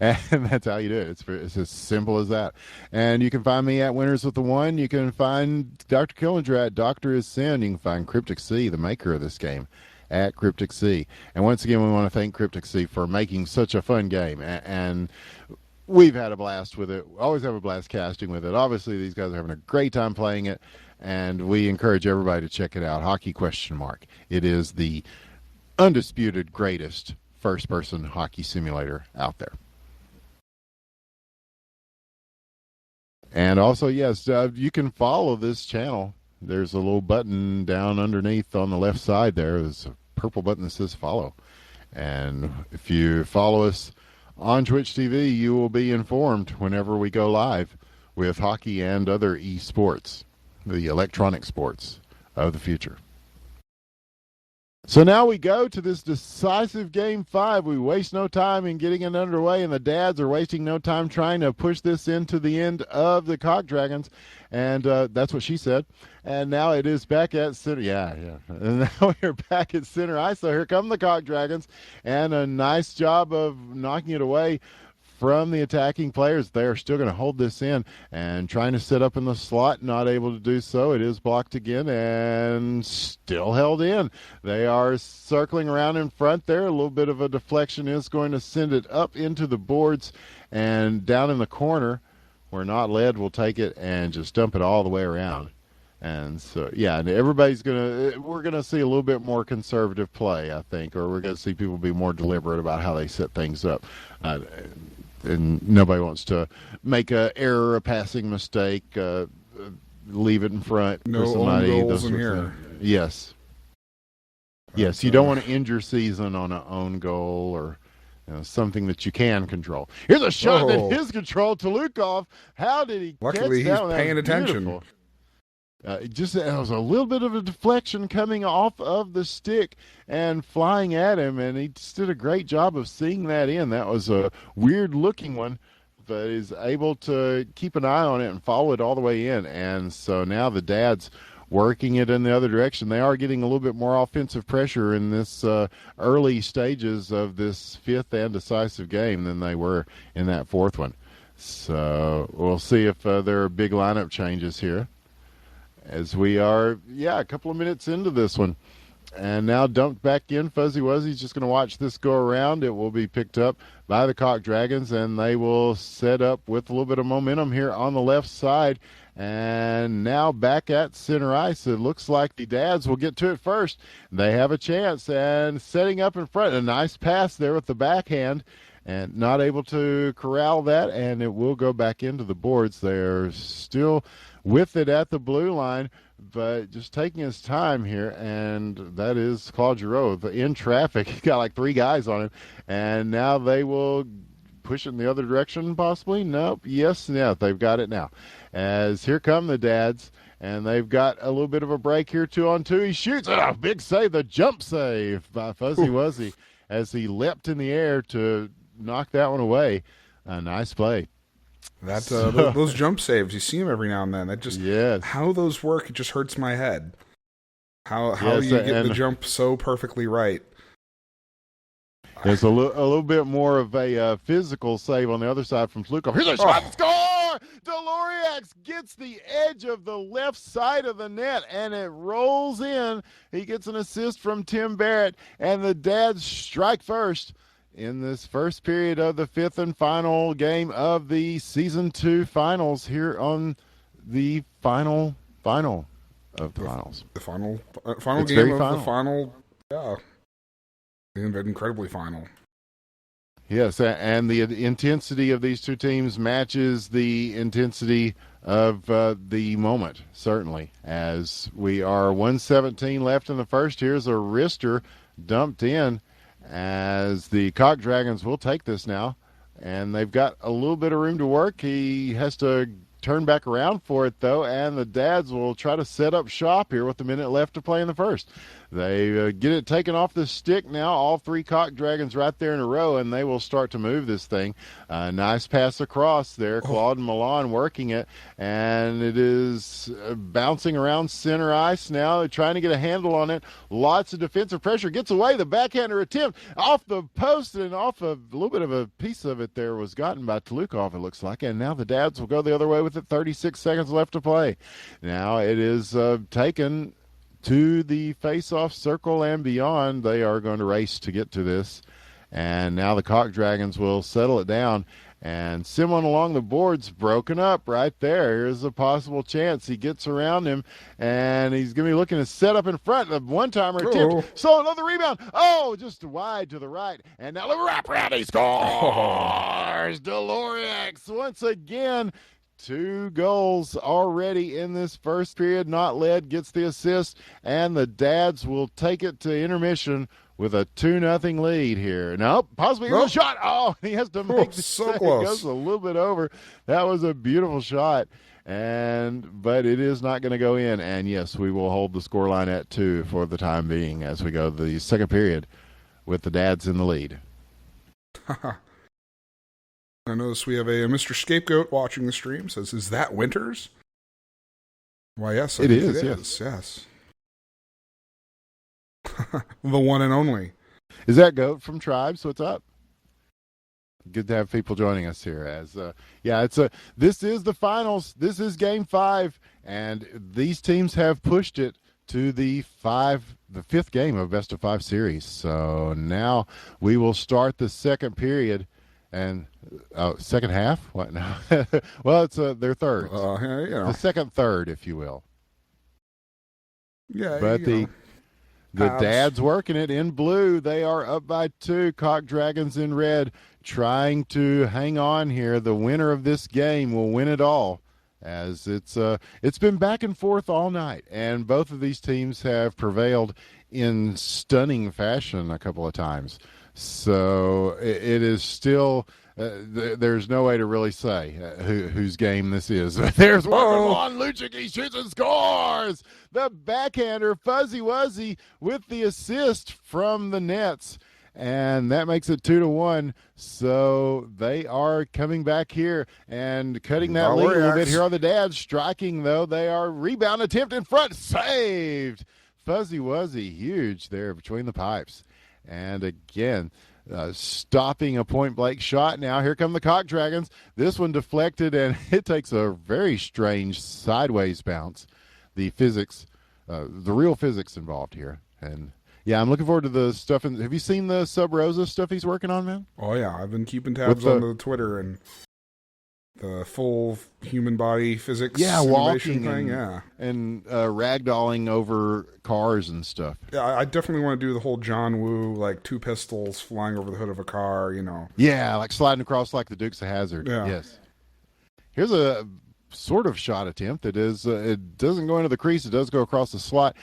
A: And that's how you do it. It's as simple as that. And you can find me at Winners with the One. You can find Dr. Killinger at Dr. Is Sin. You can find Cryptic C, the maker of this game, at Cryptic C. And once again, we want to thank Cryptic C for making such a fun game. And we've had a blast with it. We always have a blast casting with it. Obviously, these guys are having a great time playing it, and we encourage everybody to check it out. Hockey ? It is the undisputed greatest first-person hockey simulator out there. And also, yes, you can follow this channel. There's a little button down underneath on the left side there. There's a purple button that says follow. And if you follow us on Twitch TV, you will be informed whenever we go live with hockey and other esports, the electronic sports of the future. So now we go to this decisive game 5. We waste no time in getting it underway, and the Dads are wasting no time trying to push this into the end of the Cock Dragons. And that's what she said. And now it is back at center. Yeah. And now we're back at center ice. So here come the Cock Dragons. And a nice job of knocking it away from the attacking players. They are still going to hold this in and trying to set up in the slot, not able to do so. It is blocked again and still held in. They are circling around in front there. A little bit of a deflection is going to send it up into the boards and down in the corner where Not Led will take it and just dump it all the way around. And so, yeah, and we're going to see a little bit more conservative play, I think, or we're going to see people be more deliberate about how they set things up. And nobody wants to make an error, a passing mistake, leave it in front
B: no
A: for somebody.
B: Own goals in here.
A: Yes. Yes, you don't want to end your season on an own goal or something that you can control. Here's a shot that is controlled to Lukov. How did he
B: Luckily,
A: catch that?
B: he's paying attention.
A: Beautiful. It was a little bit of a deflection coming off of the stick and flying at him, and he just did a great job of seeing that in. That was a weird-looking one, but he's able to keep an eye on it and follow it all the way in. And so now the Dads working it in the other direction. They are getting a little bit more offensive pressure in this early stages of this fifth and decisive game than they were in that fourth one. So we'll see if there are big lineup changes here, as we are, a couple of minutes into this one. And now dumped back in. Fuzzy Wuzzy's just going to watch this go around. It will be picked up by the Cock Dragons, and they will set up with a little bit of momentum here on the left side. And now back at center ice. It looks like the Dads will get to it first. They have a chance, and setting up in front. A nice pass there with the backhand, and not able to corral that, and it will go back into the boards. They're still with it at the blue line, but just taking his time here, and that is Claude Giroux in traffic. He got like 3 guys on him, and now they will push it in the other direction possibly. Nope. Yes, yeah, they've got it now. As here come the Dads, and they've got a little bit of a break here, 2-on-2. He shoots. Oh, big save, the jump save by Fuzzy Wuzzy as he leapt in the air to knock that one away. A nice play.
B: Those jump saves, you see them every now and then. That just
A: yes.
B: How those work, it just hurts my head. How
A: yes,
B: you get the jump so perfectly right.
A: There's a little bit more of a physical save on the other side from Flukov. Here's a shot. Score! Deloriax gets the edge of the left side of the net, and it rolls in. He gets an assist from Tim Barrett, and the Dads strike first in this first period of the 5th and final game of the Season 2 finals here on the final of the finals.
B: The final game of the final, yeah. Incredibly final.
A: Yes, and the intensity of these two teams matches the intensity of the moment, certainly, as we are 1:17 left in the first. Here's a wrister dumped in as the Cock Dragons will take this now, and they've got a little bit of room to work. He has to turn back around for it, though, and the Dads will try to set up shop here with a minute left to play in the first. They get it taken off the stick now, all 3 Cock Dragons right there in a row, and they will start to move this thing. Nice pass across there. Claude and Milan working it, and it is bouncing around center ice now. They're trying to get a handle on it. Lots of defensive pressure. Gets away. The backhander attempt off the post, and off a little bit of a piece of it there was gotten by Tulukov, it looks like, and now the Dads will go the other way with it. 36 seconds left to play. Now it is taken to the face-off circle and beyond. They are going to race to get to this. And now the Cock Dragons will settle it down. And someone along the board's broken up right there. Here's a possible chance. He gets around him, and he's going to be looking to set up in front. The one-timer attempt. So another rebound. Oh, just wide to the right. And now the wrap around. He scores. Deloriax once again. 2 goals already in this first period. Not led, gets the assist, and the Dads will take it to intermission with a 2-0 lead here. Nope, possibly a shot. Oh, he has to make the
B: so
A: save.
B: close.
A: It goes a little bit over. That was a beautiful shot, but it is not going to go in. And yes, we will hold the scoreline at 2 for the time being as we go to the second period with the Dads in the lead.
B: I notice we have a Mr. Scapegoat watching the stream. Says, "Is that Winters?" Why, yes,
A: it is.
B: Yes. The one and only.
A: Is that Goat from Tribes? What's up? Good to have people joining us here. This is the finals. This is Game 5, and these teams have pushed it to the 5th game of Best of 5 series. So now we will start the second period. And second half? What now? Well, it's their third. The second third, if you will.
B: Yeah,
A: but the Dads working it in blue. They are up by 2. Cock Dragons in red, trying to hang on here. The winner of this game will win it all, as it's been back and forth all night, and both of these teams have prevailed in stunning fashion a couple of times. So it is still there's no way to really say whose game this is. There's one on Lucic. He shoots and scores. The backhander, Fuzzy Wuzzy, with the assist from the nets. And that makes it 2-1. So they are coming back here and cutting that lead a little bit. Here are the Dads striking, though. They are rebound attempt in front. Saved. Fuzzy Wuzzy, huge there between the pipes. And again, stopping a point-blank shot. Now here come the Cock Dragons. This one deflected, and it takes a very strange sideways bounce. The real physics involved here. And Yeah, I'm looking forward to the stuff. Have you seen the Sub Rosa stuff he's working on, man?
B: Oh yeah, I've been keeping
A: With
B: tabs on the Twitter and the full human body physics simulation
A: walking
B: thing.
A: and
B: Yeah,
A: ragdolling over cars and stuff.
B: yeah, I definitely want to do the whole John Woo, like two pistols flying over the hood of a car.
A: Yeah, like sliding across like the Dukes of Hazzard.
B: Yeah.
A: Yes. Here's a sort of shot attempt. It doesn't go into the crease. It does go across the slot.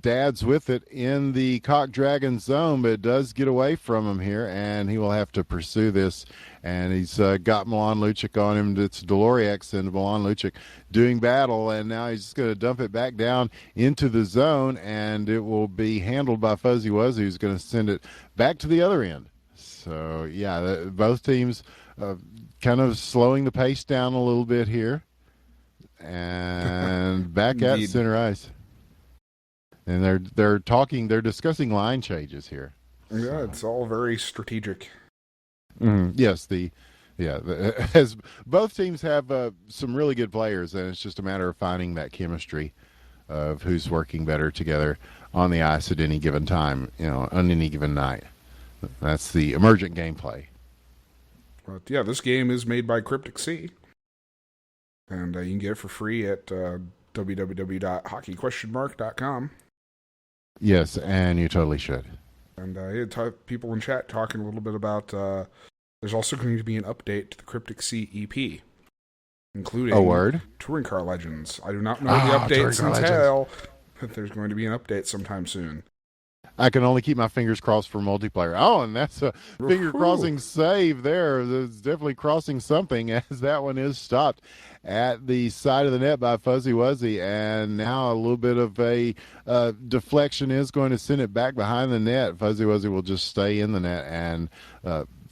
A: Dad's with it in the Cock Dragon zone, but it does get away from him here, and he will have to pursue this. And he's got Milan Lucic on him. It's Deloriax and Milan Lucic doing battle, and now he's just going to dump it back down into the zone, and it will be handled by Fuzzy Wuzzy, who's going to send it back to the other end. So, yeah, both teams kind of slowing the pace down a little bit here. And back at center ice. And they're discussing line changes here.
B: Yeah, it's all very strategic.
A: Yes, as both teams have some really good players, and it's just a matter of finding that chemistry of who's working better together on the ice at any given time, on any given night. That's the emergent gameplay.
B: But yeah, this game is made by Cryptic Sea, and you can get it for free at www.hockey?mark.com.
A: Yes, and you totally should.
B: And people in chat talking a little bit about there's also going to be an update to the Cryptic Sea EP, including Touring Car Legends. I do not know the updates entail, but there's going to be an update sometime soon.
A: I can only keep my fingers crossed for multiplayer. Oh, and that's a finger-crossing save there. It's definitely crossing something as that one is stopped at the side of the net by Fuzzy Wuzzy. And now a little bit of a deflection is going to send it back behind the net. Fuzzy Wuzzy will just stay in the net, and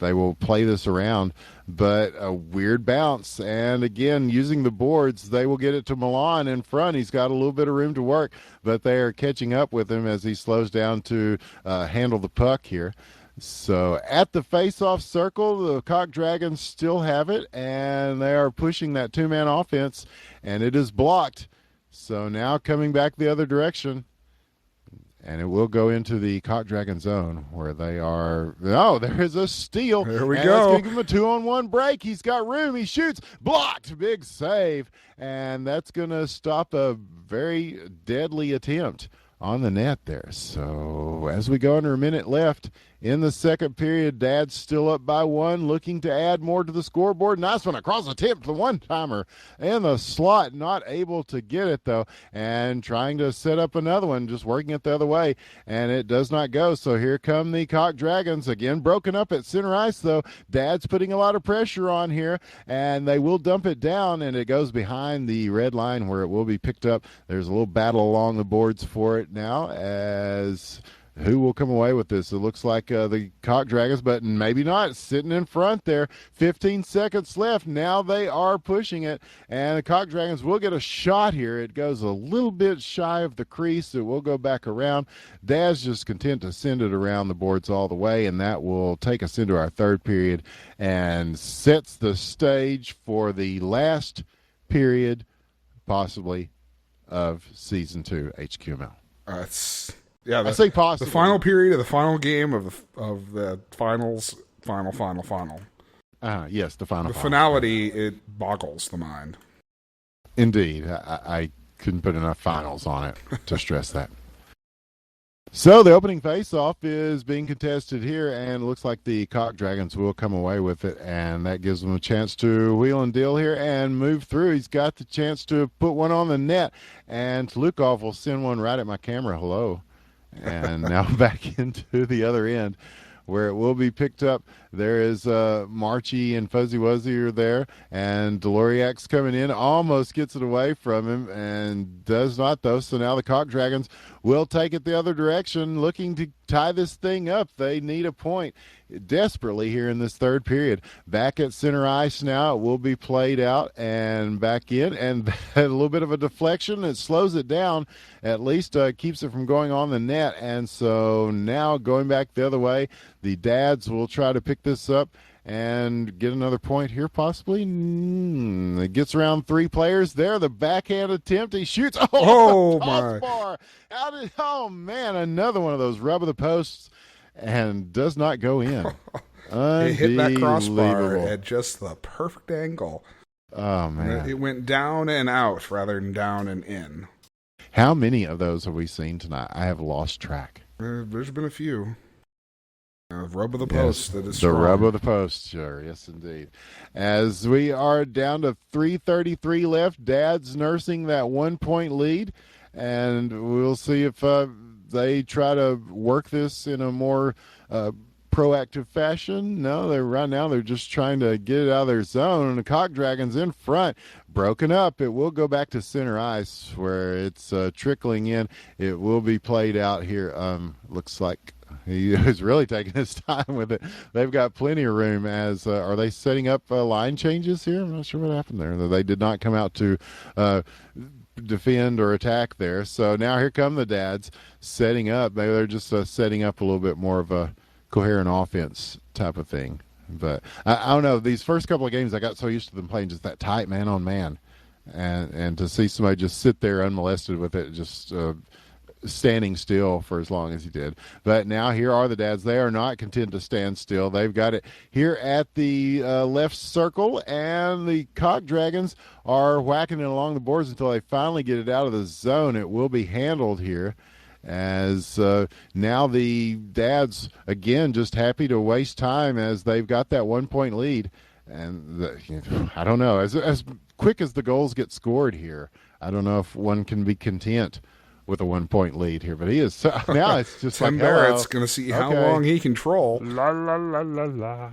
A: they will play this around. But a weird bounce, and again, using the boards, they will get it to Milan in front. He's got a little bit of room to work, but they are catching up with him as he slows down to handle the puck here. So at the face-off circle, the Cock Dragons still have it, and they are pushing that two-man offense, and it is blocked. So now coming back the other direction. And it will go into the Cock Dragon zone where they are. Oh, there is a steal.
B: There we
A: go.
B: Let's
A: give him a 2-on-1 break. He's got room. He shoots. Blocked. Big save. And that's going to stop a very deadly attempt on the net there. So as we go under a minute left in the second period, Dad's still up by one, looking to add more to the scoreboard. Nice one across the tip, the one-timer in the slot, not able to get it though, and trying to set up another one, just working it the other way, and it does not go. So here come the Cock Dragons, again broken up at center ice though. Dad's putting a lot of pressure on here, and they will dump it down, and it goes behind the red line where it will be picked up. There's a little battle along the boards for it now, as who will come away with this? It looks like the Cock Dragons, but maybe not. Sitting in front there. 15 seconds left. Now they are pushing it, and the Cock Dragons will get a shot here. It goes a little bit shy of the crease. It will go back around. Dad's just content to send it around the boards all the way, and that will take us into our third period and sets the stage for the last period, possibly, of Season 2 HQML.
B: I
A: say possibly.
B: The final period of the final game of the finals, final.
A: Yes, the final.
B: The finality, it boggles the mind.
A: Indeed. I couldn't put enough finals on it to stress that. So the opening face-off is being contested here, and it looks like the Cock Dragons will come away with it, and that gives them a chance to wheel and deal here and move through. He's got the chance to put one on the net, and Lukov will send one right at my camera. Hello. And now back into the other end where it will be picked up. There is Marchie and Fuzzy Wuzzy are there, and Deloriax coming in, almost gets it away from him and does not though. So now the Cock Dragons will take it the other direction, looking to tie this thing up. They need a point desperately here in this third period. Back at center ice now, it will be played out and back in, and a little bit of a deflection. It slows it down, at least keeps it from going on the net. And so now going back the other way, the Dads will try to pick this up, and get another point here possibly. It gets around 3 players there. The backhand attempt. He shoots.
B: Oh,
A: The
B: my.
A: crossbar. Oh, man, another one of those rub of the posts and does not go in.
B: It hit that crossbar
A: Unbelievable.
B: at just the perfect angle.
A: Oh, man.
B: It went down and out rather than down and in.
A: How many of those have we seen tonight? I have lost track.
B: There's been a few. Rub of the post. That is
A: the
B: strong.
A: rub of the post, sure. Yes, indeed. As we are down to 3:33 left, Dad's nursing that 1-point lead, and we'll see if they try to work this in a more proactive fashion. No, right now they're just trying to get it out of their zone, and the Cock Dragons in front, broken up. It will go back to center ice where it's trickling in. It will be played out here. Looks like he is really taking his time with it. They've got plenty of room. As are they setting up line changes here? I'm not sure what happened there. They did not come out to defend or attack there. So now here come the Dads setting up. Maybe they're just setting up a little bit more of a coherent offense type of thing. But I don't know. These first couple of games, I got so used to them playing just that tight man on man, and to see somebody just sit there unmolested with it, just standing still for as long as he did. But now here are the Dads. They are not content to stand still. They've got it here at the left circle, and the Cock Dragons are whacking it along the boards until they finally get it out of the zone. It will be handled here. As now the Dads, again, just happy to waste time as they've got that 1-point lead. And I don't know, as quick as the goals get scored here, I don't know if one can be content with a 1-point lead here. But he is. So, now it's just
B: Tim
A: like,
B: Barrett's going to see how long he can troll.
A: La, la, la, la, la.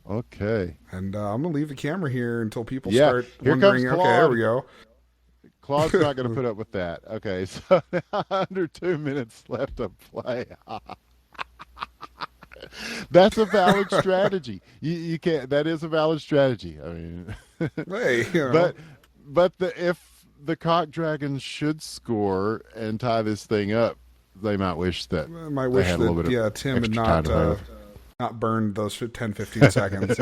A: Okay.
B: And I'm going to leave the camera here until people
A: Yeah,
B: start
A: here
B: wondering,
A: comes
B: okay,
A: Claude.
B: there we go.
A: Claude's not going to put up with that. Okay, so now under 2 minutes left to play. That's a valid strategy. You can't. That is a valid strategy. I mean,
B: Hey, you know.
A: but if the Cock Dragons should score and tie this thing up, they might wish that
B: I might
A: they
B: wish
A: had a little bit
B: that
A: of
B: Tim had
A: extra time to
B: not burned those 10, 15 seconds.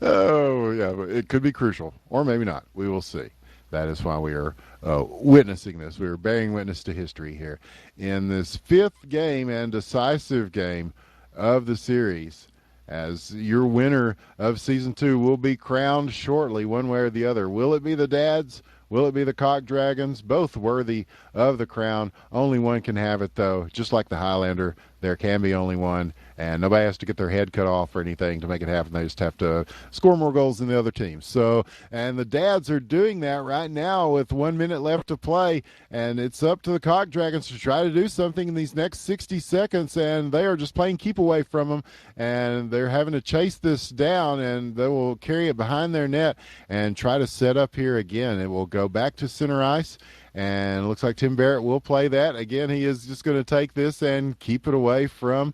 A: Oh, yeah, but it could be crucial, or maybe not. We will see. That is why we are witnessing this. We are bearing witness to history here in this 5th game and decisive game of the series, as your winner of Season 2 will be crowned shortly, one way or the other. Will it be the Dads? Will it be the Cock Dragons? Both worthy of the crown. Only one can have it, though. Just like the Highlander, there can be only one, and nobody has to get their head cut off or anything to make it happen. They just have to score more goals than the other team. So, and the Dads are doing that right now with 1 minute left to play, and it's up to the Cock Dragons to try to do something in these next 60 seconds, and they are just playing keep away from them, and they're having to chase this down, and they will carry it behind their net and try to set up here again. It will go back to center ice, and it looks like Tim Barrett will play that. Again, he is just going to take this and keep it away from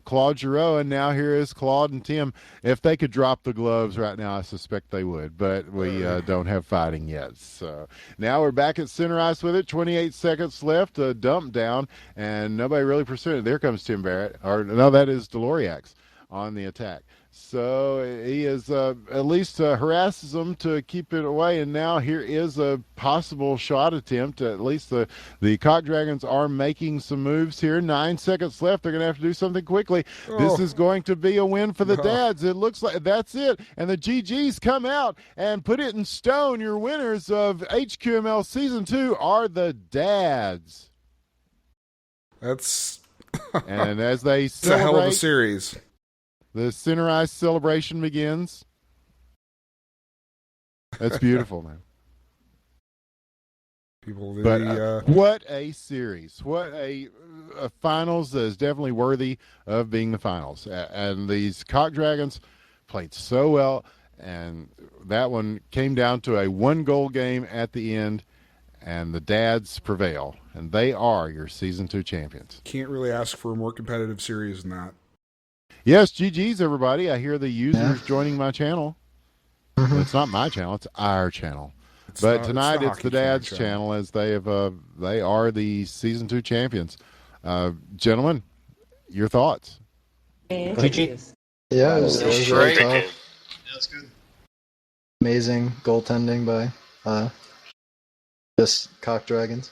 A: Claude Giroux. And now here is Claude and Tim. If they could drop the gloves right now, I suspect they would. But we don't have fighting yet. So now we're back at center ice with it. 28 seconds left. A dump down, and nobody really pursuing it. There comes Tim Barrett. Or no, that is Deloriax on the attack. So he is at least harasses them to keep it away, and now here is a possible shot attempt. At least the Cock Dragons are making some moves here. 9 seconds left. They're going to have to do something quickly. This is going to be a win for the Dads. It looks like that's it. And the GGs come out and put it in stone. Your winners of HQML Season 2 are the Dads.
B: That's
A: and as they
B: it's a hell of a
A: celebrate,
B: series.
A: the center ice celebration begins. That's beautiful, man.
B: People,
A: what a series! What a finals that is definitely worthy of being the finals. And these Cock Dragons played so well, and that one came down to a 1-goal game at the end, and the Dads prevail, and they are your Season 2 champions.
B: Can't really ask for a more competitive series than that.
A: Yes, GG's, everybody. I hear the users joining my channel. It's not my channel; it's our channel. But tonight it's the Dads' channel, as they are the Season 2 champions. Gentlemen, your thoughts?
C: GG. Yeah, it was really
D: Great
C: tough.
D: game.
E: Yeah, it's good.
C: Amazing goaltending by this Cock Dragons.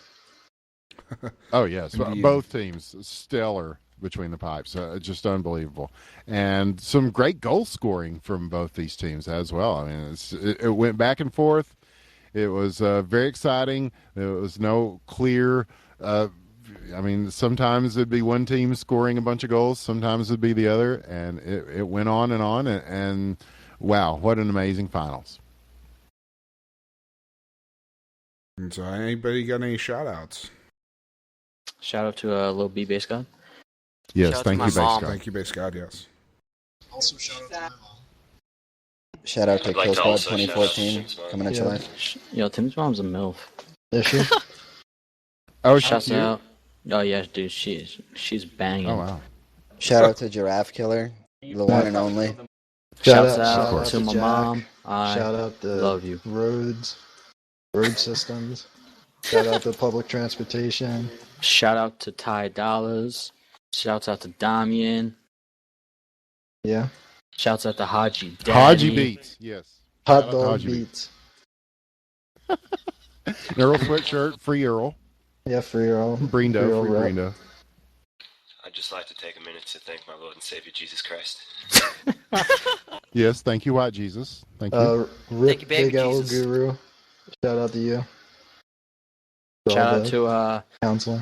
A: Oh yes,
B: Indeed.
A: both teams stellar between the pipes, just unbelievable, and some great goal scoring from both these teams as well. I mean, it went back and forth. It was very exciting. There was no clear. I mean, sometimes it'd be one team scoring a bunch of goals, sometimes it'd be the other, and it went on and on. And wow, what an amazing finals!
B: And so, anybody got any shout-outs?
F: Shout out to Lil B Bass God.
A: Yes,
D: Shout out to
A: thank
D: my
A: you, Base
D: mom.
A: God.
B: Thank you, Base God, yes.
E: Also, shout out to my mom.
G: Shout out to
D: I'd like
G: Kill
D: to
G: Squad
D: also shout out
G: 2014
D: Tim's mom.
G: coming at
C: Yeah.
G: your life.
F: Yo, Tim's mom's a MILF.
C: Is she?
A: Oh,
F: Shouts
A: she's cute?
F: out. Oh yeah, dude, she's banging.
A: Oh wow.
G: Shout out to Giraffe Killer, the one and only.
F: Shouts
C: Shout
F: out
A: out
F: to my
C: Jack.
F: mom. I
C: Shout out to
F: love you.
C: road systems. Shout out to public transportation.
F: Shout out to Ty Dollars. Shouts out to Damian.
C: Yeah.
F: Shouts out to Haji Daddy.
A: Haji Beats, yes.
C: Hot
A: Shout out to
C: dog
A: Haji
C: beats.
A: Earl sweatshirt, free Earl.
C: Yeah, free roll.
A: Brindo, free
C: rep.
A: Brindo.
D: I'd just like to take a minute to thank my Lord and Savior Jesus Christ.
A: Yes, thank you, White Jesus. Thank you.
C: Rip
D: Thank you, baby
C: Big L
D: Jesus.
C: Guru. Shout out to you. For
F: Shout
C: all
F: out
C: the
F: to
C: counsel.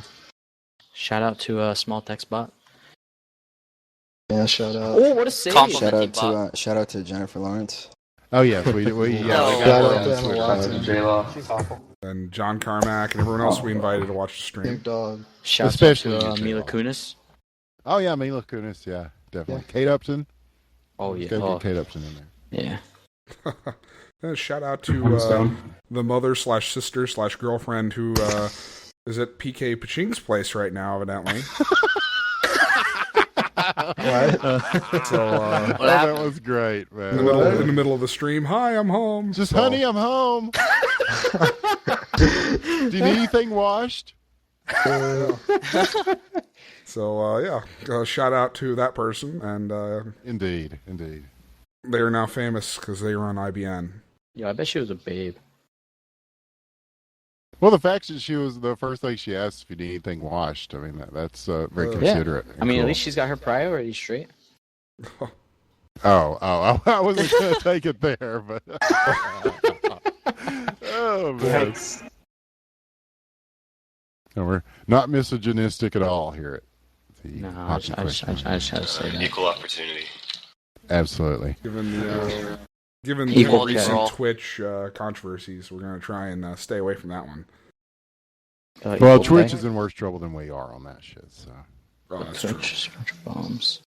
F: Small Text Bot.
C: Yeah, shout out.
F: Oh, what a save!
D: Compliment.
G: Shout out to Jennifer Lawrence.
A: Oh yes, we
D: No.
A: yeah.
C: Shout out to
A: Twitter.
C: Emma Watson.
E: She's awful.
B: And John Carmack and everyone else we invited to watch the stream.
C: Pimp Dog.
F: Shouts
A: Especially
F: out
A: you,
F: to Mila
A: J-Lo.
F: Kunis.
A: Oh yeah, Mila Kunis, yeah, definitely. Kate Upton.
F: Oh yeah.
A: Gotta
F: Oh,
A: get Kate Upton in there.
F: yeah.
B: And shout out to the mother/sister/girlfriend who is at PK Paching's place right now, evidently.
C: What?
B: So
A: Oh, that was great, man.
B: in the middle of the stream, hi, I'm home.
A: Just
B: So,
A: honey, I'm home. Do you need anything washed?
B: So yeah, shout out to that person, and
A: Indeed.
B: they are now famous because they were on IBN.
F: Yo, I bet she was a babe.
A: Well, the fact that she was the first thing she asked if you need anything washed. I mean, that's very
B: Yeah.
A: considerate. and
F: I mean, at
A: cool.
F: least she's got her priorities straight.
A: Oh, I wasn't going to take it there, but. Oh, man. No, we're not misogynistic at all here at the
F: No, I
A: Hockey
F: just
A: Question.
F: had to say that.
D: Equal opportunity.
A: Absolutely.
B: Given the
F: Equal
B: recent
D: control.
B: Twitch controversies, we're going to try and stay away from that one.
A: Well,
F: Equal
A: Twitch
F: pay.
A: is in worse trouble than we are on that shit, so.
B: Oh, that's true.
F: Twitch bombs.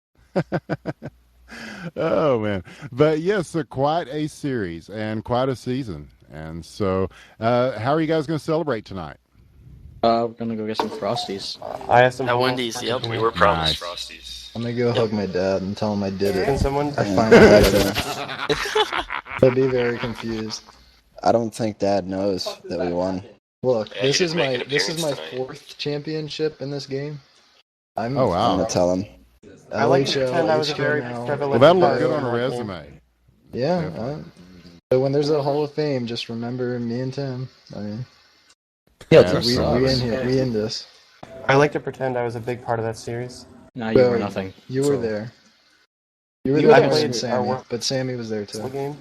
A: Oh, man. But yes, quite a series and quite a season. And so, how are you guys going to celebrate tonight?
F: We're gonna go get some Frosties.
E: I asked him.
D: At Wendy's, yep. We were promised Frosties.
C: I'm gonna go hug my dad and tell him I did
E: Can
C: it.
E: someone?
C: I finally did it. He'll be very confused.
G: I don't think Dad knows that we won.
C: Look,
D: Yeah,
C: this
D: he
C: is
D: did make
C: my
D: an
C: this is my
D: appearance tonight.
C: 4th championship in this game. I'm
A: Oh,
G: I'm
A: wow.
G: gonna tell him.
E: I like to
C: LHL,
E: pretend I was a very
C: HQML.
E: prevalent.
A: Well, that'll look
E: guy
A: good on a
E: my team.
A: resume.
C: Yeah.
A: Definitely.
C: So when there's a Hall of Fame, just remember me and Tim. I mean,
F: Yeah,
A: Yeah,
F: it's
C: we
A: sucks.
C: in here. We in this.
E: I like to pretend I was a big part of that series.
F: No, you
C: Well,
F: were nothing.
C: You
B: So-
C: were there. You were
E: You
C: there
E: guys
C: more
E: played
C: than
E: our
C: Sammy,
E: work-
C: but Sammy was there
E: The
C: too.
E: game.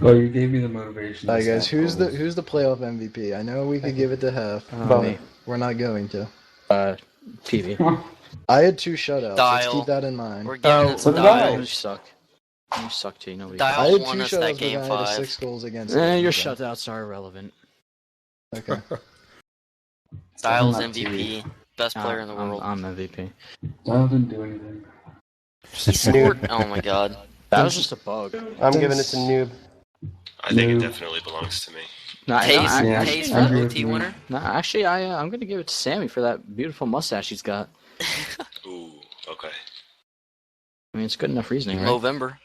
H: Well, you gave me the motivation.
C: All right,
H: to
C: guys.
H: stop
C: Who's the
H: goals.
C: who's the playoff MVP? I know we could give it to Hef,
F: But
C: but we're not going to.
F: PB.
C: I had 2 shutouts. Let's
D: Dial.
C: keep that in mind.
D: We're giving it to
E: what did I?
D: Dial.
F: You suck. You suck too. Nobody.
D: Dial.
C: I had 2
D: won us
C: shutouts,
D: that
C: but
D: game
C: then I had
D: 5.
C: 6 goals against.
F: Your
C: so-
F: shutouts are irrelevant.
C: Okay.
D: Dial's
H: Not
D: MVP. Best player in the world.
F: I'm MVP.
H: I didn't do anything.
D: He scored. Oh my god.
F: That was just a bug.
E: I'm giving it to Noob.
D: I think it
H: No.
D: definitely belongs to me.
F: No,
D: Taste,
H: Yeah,
D: taste
H: I
D: for
H: agree with
D: OT
H: you.
D: winner.
F: No, actually, I'm gonna give it to Sammy for that beautiful mustache he's got.
D: Ooh, okay.
F: I mean, it's good enough reasoning, right?
D: November.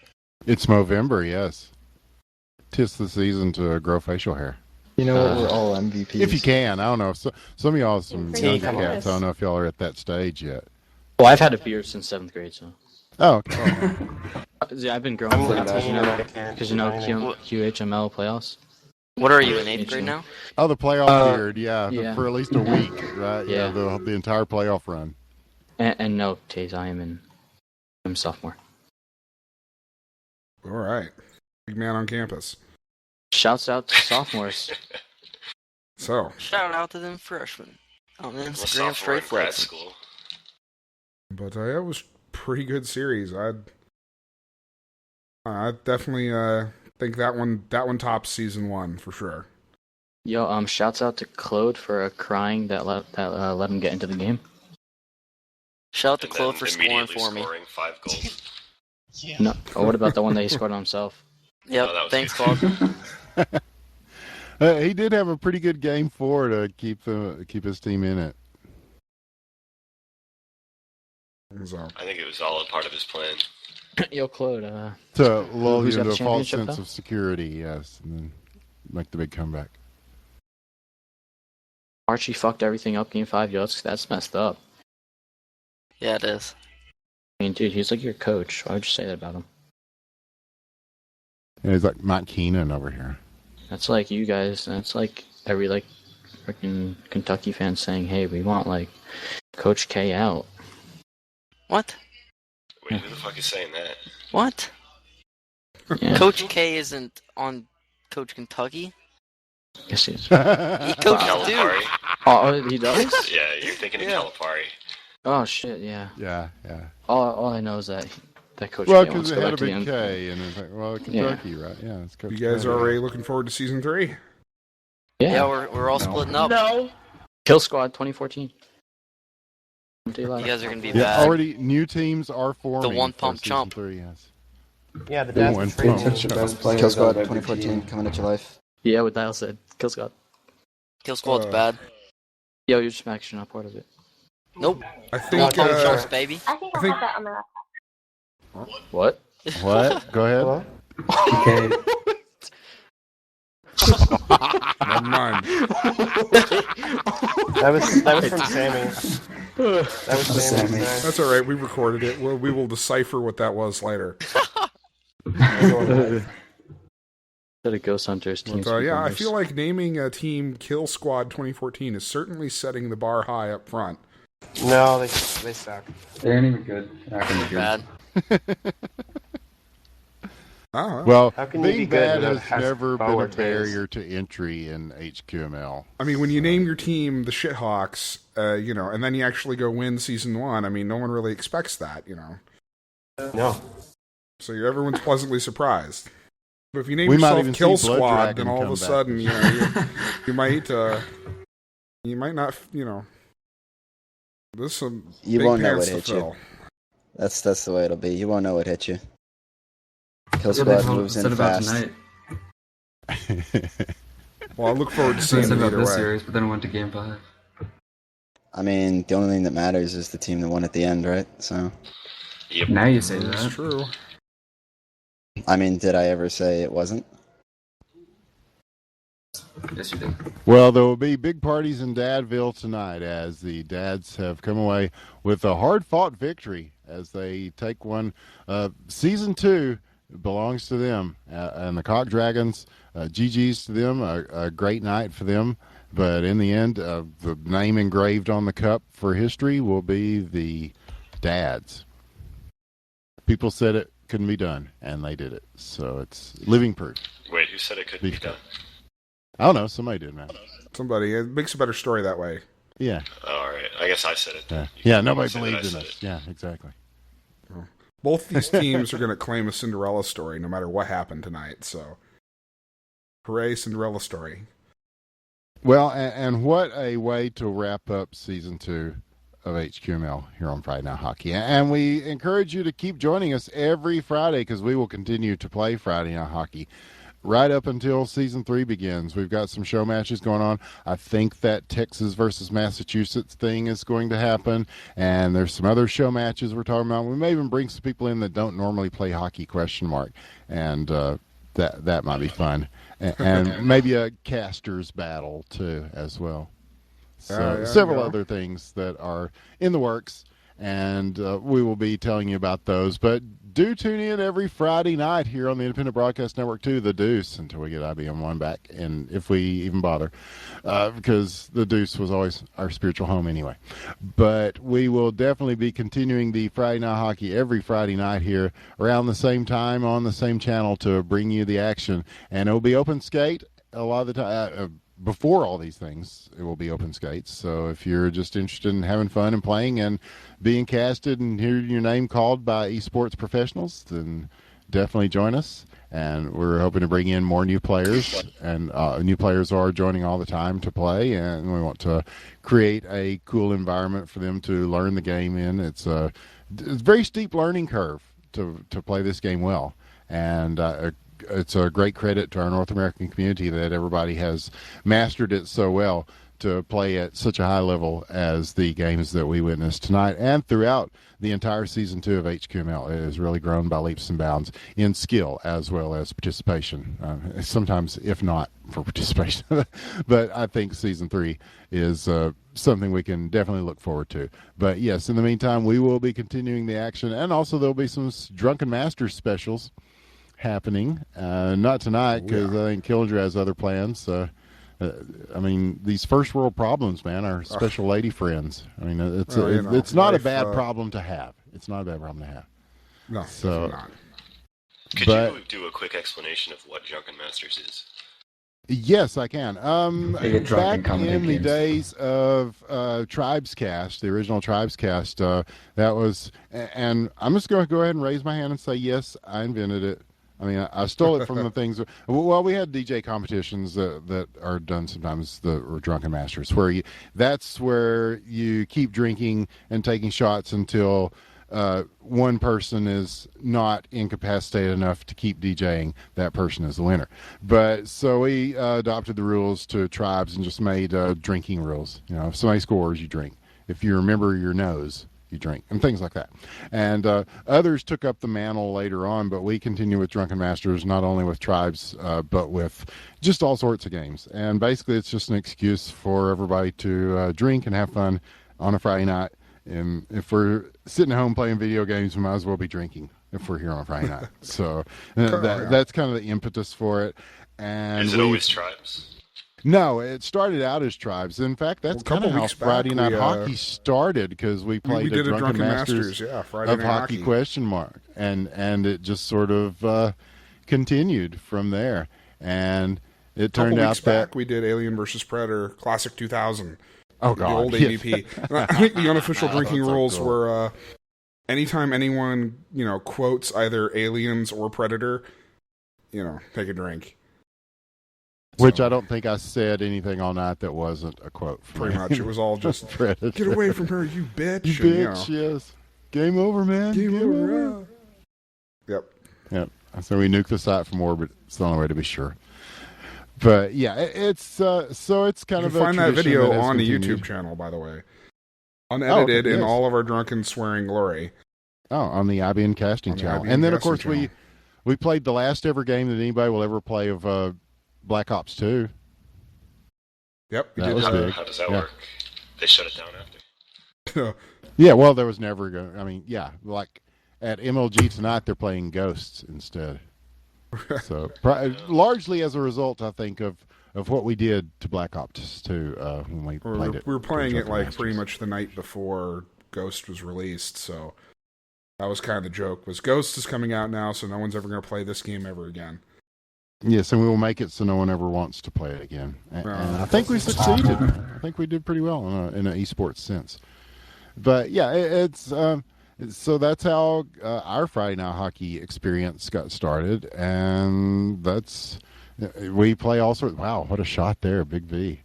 A: It's Movember, yes. 'Tis the season to grow facial hair.
C: You know what? We're all MVPs.
A: If you can. I don't know. Some of y'all are some
E: Team,
A: younger
E: come on.
A: cats. I don't know if y'all are at that stage yet.
F: Well, I've had a beard since 7th grade, so.
A: Oh, okay.
F: Yeah, I've been growing
E: I'm
F: up, because
E: 19 and I can't
F: because
E: do anything.
F: QHML playoffs.
I: What are you in 8th grade now?
A: Oh, the playoff period,
F: yeah.
A: for at least a week, right?
F: Yeah.
A: The entire playoff run.
F: And no, Taze, I'm sophomore.
B: All right. Big man on campus.
F: Shouts out to sophomores.
B: So,
I: Shout out to them freshmen on
D: I'm a
I: Instagram,
D: sophomore
I: straight
D: in grad
I: flexing.
D: school.
B: but it was pretty good series. I definitely think that one tops season 1 for sure.
F: Yo, shouts out to Claude for crying that let him get into the game.
I: Shout out to
D: And
I: Claude
D: then
I: for scoring
D: immediately
I: for me.
D: scoring 5 goals.
F: No, or what about the one that he scored on himself?
I: Yep,
D: Oh, that was
I: thanks,
D: good.
I: Claude.
A: He did have a pretty good game 4 to keep his team in it.
B: So,
D: I think it was all a part of his plan.
F: Yo, Claude,
A: To lull
F: Who's
A: you
F: got
A: into
F: the
A: a false
F: championship,
A: sense
F: though?
A: of security, yes, and then make the big comeback.
F: Archie fucked everything up game 5. Yo, that's messed up.
I: Yeah, it is.
F: I mean, dude, he's like your coach. Why would you say that about him?
A: Yeah, he's like Mike Keenan over here.
F: That's like you guys. That's like every freaking Kentucky fan saying, "Hey, we want Coach K out."
I: What?
D: Wait, who the fuck is saying that?
I: What?
F: Yeah.
I: Coach K isn't on Coach Kentucky.
F: Yes, he is.
I: He coaches Duke.
D: Calipari?
F: Oh, he does?
D: Yeah, you're thinking
I: Yeah.
D: of Calipari.
F: Oh shit, yeah.
A: Yeah.
F: All I know is that Coach
A: Well,
F: K wants
A: because
F: to
A: it
F: go
A: had
F: back
A: a
F: to the
A: big
F: NBA.
A: K, and it's like, well, Kentucky, right? Yeah, it's Coach
B: you guys
A: K.
B: are already looking forward to season 3?
I: Yeah, we're all
A: No.
I: splitting up.
F: No. Kill Squad 2014.
I: You guys are gonna be
A: Yeah,
I: bad.
A: already new teams are forming.
I: one
A: for
I: pump
A: season
I: chump.
A: 3, yes.
E: Yeah, the
A: Big
E: dad's
A: one.
E: the trade
A: Touch
H: your best players
G: Kill Squad
H: out of every
G: 2014
H: team.
G: coming at your life.
F: Yeah, what Dial said. Kill Squad.
I: Kill Squad's bad.
F: Yo, you're just actually not part of it.
I: Nope.
B: I
I: One
B: think
I: pump chumps, baby.
J: I think I'll
B: think-
J: have that on the laptop.
F: What?
A: What? Go ahead.
E: Hello?
H: Okay.
B: never mind.
E: That was from Sammy. That was Sammy.
H: Sammy.
E: Sorry.
B: That's all right. We recorded it. We will decipher what that was later.
F: The Ghost Hunters team.
B: But, yeah, I feel like naming a team Kill Squad 2014 is certainly setting the bar high up front.
E: No, they suck.
H: They aren't even good. They're not gonna be good.
I: Bad.
B: Oh,
A: Well,
E: How can you be
A: being
E: good
A: bad
E: when
A: has
E: it has
A: never been a
E: forward
A: barrier to entry in HQML.
B: I mean, when you name your team the Shithawks, and then you actually go win season 1, I mean, no one really expects that,
E: No.
B: So everyone's pleasantly surprised. But if you name
A: We might
B: yourself
A: even
B: Kill
A: see Blood
B: Squad,
A: Dragon
B: then all of
A: come
B: a
A: back
B: sudden,
A: this
B: you might not, there's some
G: You
B: big
G: won't know
B: pants
G: what
B: to
G: hit you.
B: fill.
G: That's the way it'll be. You won't know what hit you. Kill
H: That's what
G: Squad
H: they
G: moves
H: said
G: in
H: about
G: fast.
H: tonight.
B: Well, I look forward to
H: That's what
B: seeing
H: they said
B: it
H: about
B: either
H: this
B: way.
H: series, but then it went to game 5.
G: I mean, the only thing that matters is the team that won at the end, right? So,
D: Yep.
H: Now you say
B: That's
H: that.
B: true.
G: I mean, did I ever say it wasn't?
H: Yes, you did.
A: Well, there will be big parties in Dadville tonight as the Dads have come away with a hard-fought victory as they take one. Season 2 belongs to them, and the Cock Dragons, GG's to them, a great night for them. But in the end, the name engraved on the cup for history will be the Dads. People said it couldn't be done, and they did it. So it's living proof.
D: Wait, who said it couldn't be done?
A: I don't know. Somebody did, man.
B: Somebody, it makes a better story that way.
A: Yeah.
D: Oh, all right. I guess I said it then.
A: Yeah, nobody
D: Say that I
A: believed in
D: said
A: us.
D: it.
A: Yeah, exactly.
B: Both these teams are going to claim a Cinderella story no matter what happened tonight, so hooray, Cinderella story.
A: Well, and what a way to wrap up season 2 of HQML here on Friday Night Hockey. And we encourage you to keep joining us every Friday because we will continue to play Friday Night Hockey right up until season 3 begins. We've got some show matches going on. I think that Texas versus Massachusetts thing is going to happen, and there's some other show matches we're talking about. We may even bring some people in that don't normally play hockey, ? And that might be fun. And maybe a casters battle, too, as well. So
B: Yeah,
A: several
B: yeah.
A: other things that are in the works. and we will be telling you about those. But do tune in every Friday night here on the Independent Broadcast Network to The Deuce until we get IBM1 back, and if we even bother, because The Deuce was always our spiritual home anyway. But we will definitely be continuing the Friday Night Hockey every Friday night here around the same time on the same channel to bring you the action. And it will be open skate a lot of the time. Before all these things, it will be open skates. So if you're just interested in having fun and playing and being casted and hearing your name called by esports professionals, then definitely join us. And we're hoping to bring in more new players, and new players are joining all the time to play, and we want to create a cool environment for them to learn the game in. It's a very steep learning curve to play this game well, and it's a great credit to our North American community that everybody has mastered it so well to play at such a high level as the games that we witnessed tonight and throughout the entire Season 2 of HQML. It has really grown by leaps and bounds in skill as well as participation, sometimes if not for participation. But I think Season 3 is something we can definitely look forward to. But yes, in the meantime, we will be continuing the action, and also there'll be some Drunken Masters specials happening. Not tonight, because I think Killinger has other plans. I mean, these first world problems, man, are special lady friends. I mean, it's not a bad problem to have. It's not a bad problem to have.
B: No,
A: so
B: not.
D: Could you do a quick explanation of what Drunken Masters is?
A: Yes, I can. Back in the
H: games.
A: days of Tribescast, the original Tribescast, that was, and I'm just going to go ahead and raise my hand and say, yes, I invented it. I mean, I stole it from the things. Well, we had DJ competitions that are done sometimes, the Drunken Masters, that's where you keep drinking and taking shots until one person is not incapacitated enough to keep DJing. That person is the winner. But so we adopted the rules to Tribes and just made drinking rules. You know, if somebody scores, you drink. If you remember your nose, you drink, and things like that. And others took up the mantle later on, but we continue with Drunken Masters, not only with Tribes, but with just all sorts of games. And basically, it's just an excuse for everybody to drink and have fun on a Friday night. And if we're sitting at home playing video games, we might as well be drinking if we're here on Friday night. So that's kind of the impetus for it. And
D: is it always Tribes?
A: No, it started out as Tribes. In fact, that's kind of how Friday Night Hockey started, because we played a Drunken Masters
B: Friday
A: of
B: Night
A: Hockey question mark, and it just sort of continued from there. And it turned out that
B: we did Alien versus Predator Classic 2000.
A: Oh God,
B: the old AVP. I think the unofficial drinking rules were anytime anyone quotes either Aliens or Predator, take a drink.
A: Which I don't think I said anything all night that wasn't a quote from
B: Pretty much. It was all just,
A: Predator.
B: Get away from her, you bitch.
A: You bitch, yes. Game over, man.
B: Game over. Yep.
A: So we nuked the site from orbit. It's the only way to be sure. But yeah, it's so it's kind of a
B: find that video
A: that
B: on the
A: continued.
B: YouTube channel, by the way. Unedited in
A: yes.
B: all of our drunken swearing glory.
A: Oh, on the IBN casting channel. And then, of course, we played the last ever game that anybody will ever play of Black Ops 2.
B: Yep.
A: That was big.
D: How does that work? They shut it down after.
A: Yeah, well, there was never like at MLG tonight, they're playing Ghosts instead. So largely as a result, I think, of what we did to Black Ops 2 when we played it.
B: We were playing it like pretty much the night before Ghost was released, so that was kind of the joke. Was Ghost is coming out now, so no one's ever going to play this game ever again.
A: Yes, and we will make it so no one ever wants to play it again. And I think we succeeded. I think we did pretty well in an esports sense. But yeah, it's so that's how our Friday Night Hockey experience got started, and we play all sorts. Wow, what a shot there, Big V.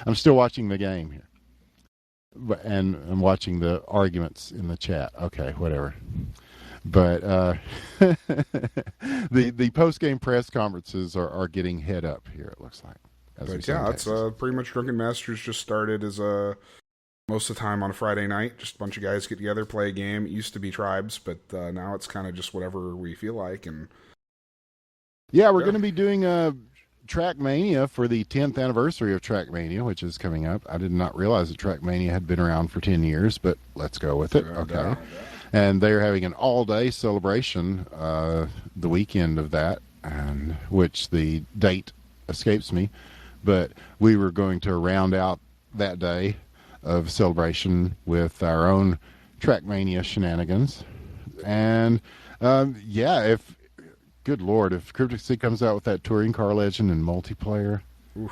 A: I'm still watching the game here, and I'm watching the arguments in the chat. Okay, whatever. But the post-game press conferences are getting head up here, it looks like.
B: But yeah, it's pretty much Drunken Masters just started as most of the time on a Friday night. Just a bunch of guys get together, play a game. It used to be Tribes, but now it's kind of just whatever we feel like. And
A: yeah, we're going to be doing Trackmania for the 10th anniversary of Trackmania, which is coming up. I did not realize that Trackmania had been around for 10 years, but let's go with it. Okay. And they're having an all-day celebration the weekend of that, and which the date escapes me. But we were going to round out that day of celebration with our own Trackmania shenanigans. And, if good Lord, if Cryptic Sea comes out with that touring car legend and multiplayer. Oof.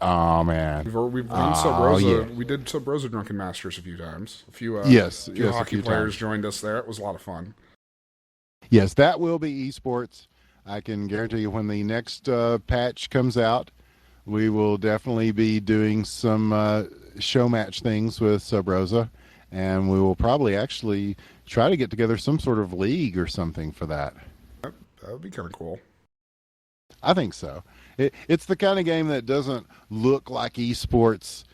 A: Oh, man.
B: We've done Sub Rosa.
A: Yeah.
B: We did Sub Rosa Drunken Masters a few times. A few hockey players joined us there. It was a lot of fun.
A: Yes, that will be esports. I can guarantee you when the next patch comes out, we will definitely be doing some show match things with Sub Rosa, and we will probably actually try to get together some sort of league or something for that.
B: That would be kind of cool.
A: I think so. It's the kind of game that doesn't look like esports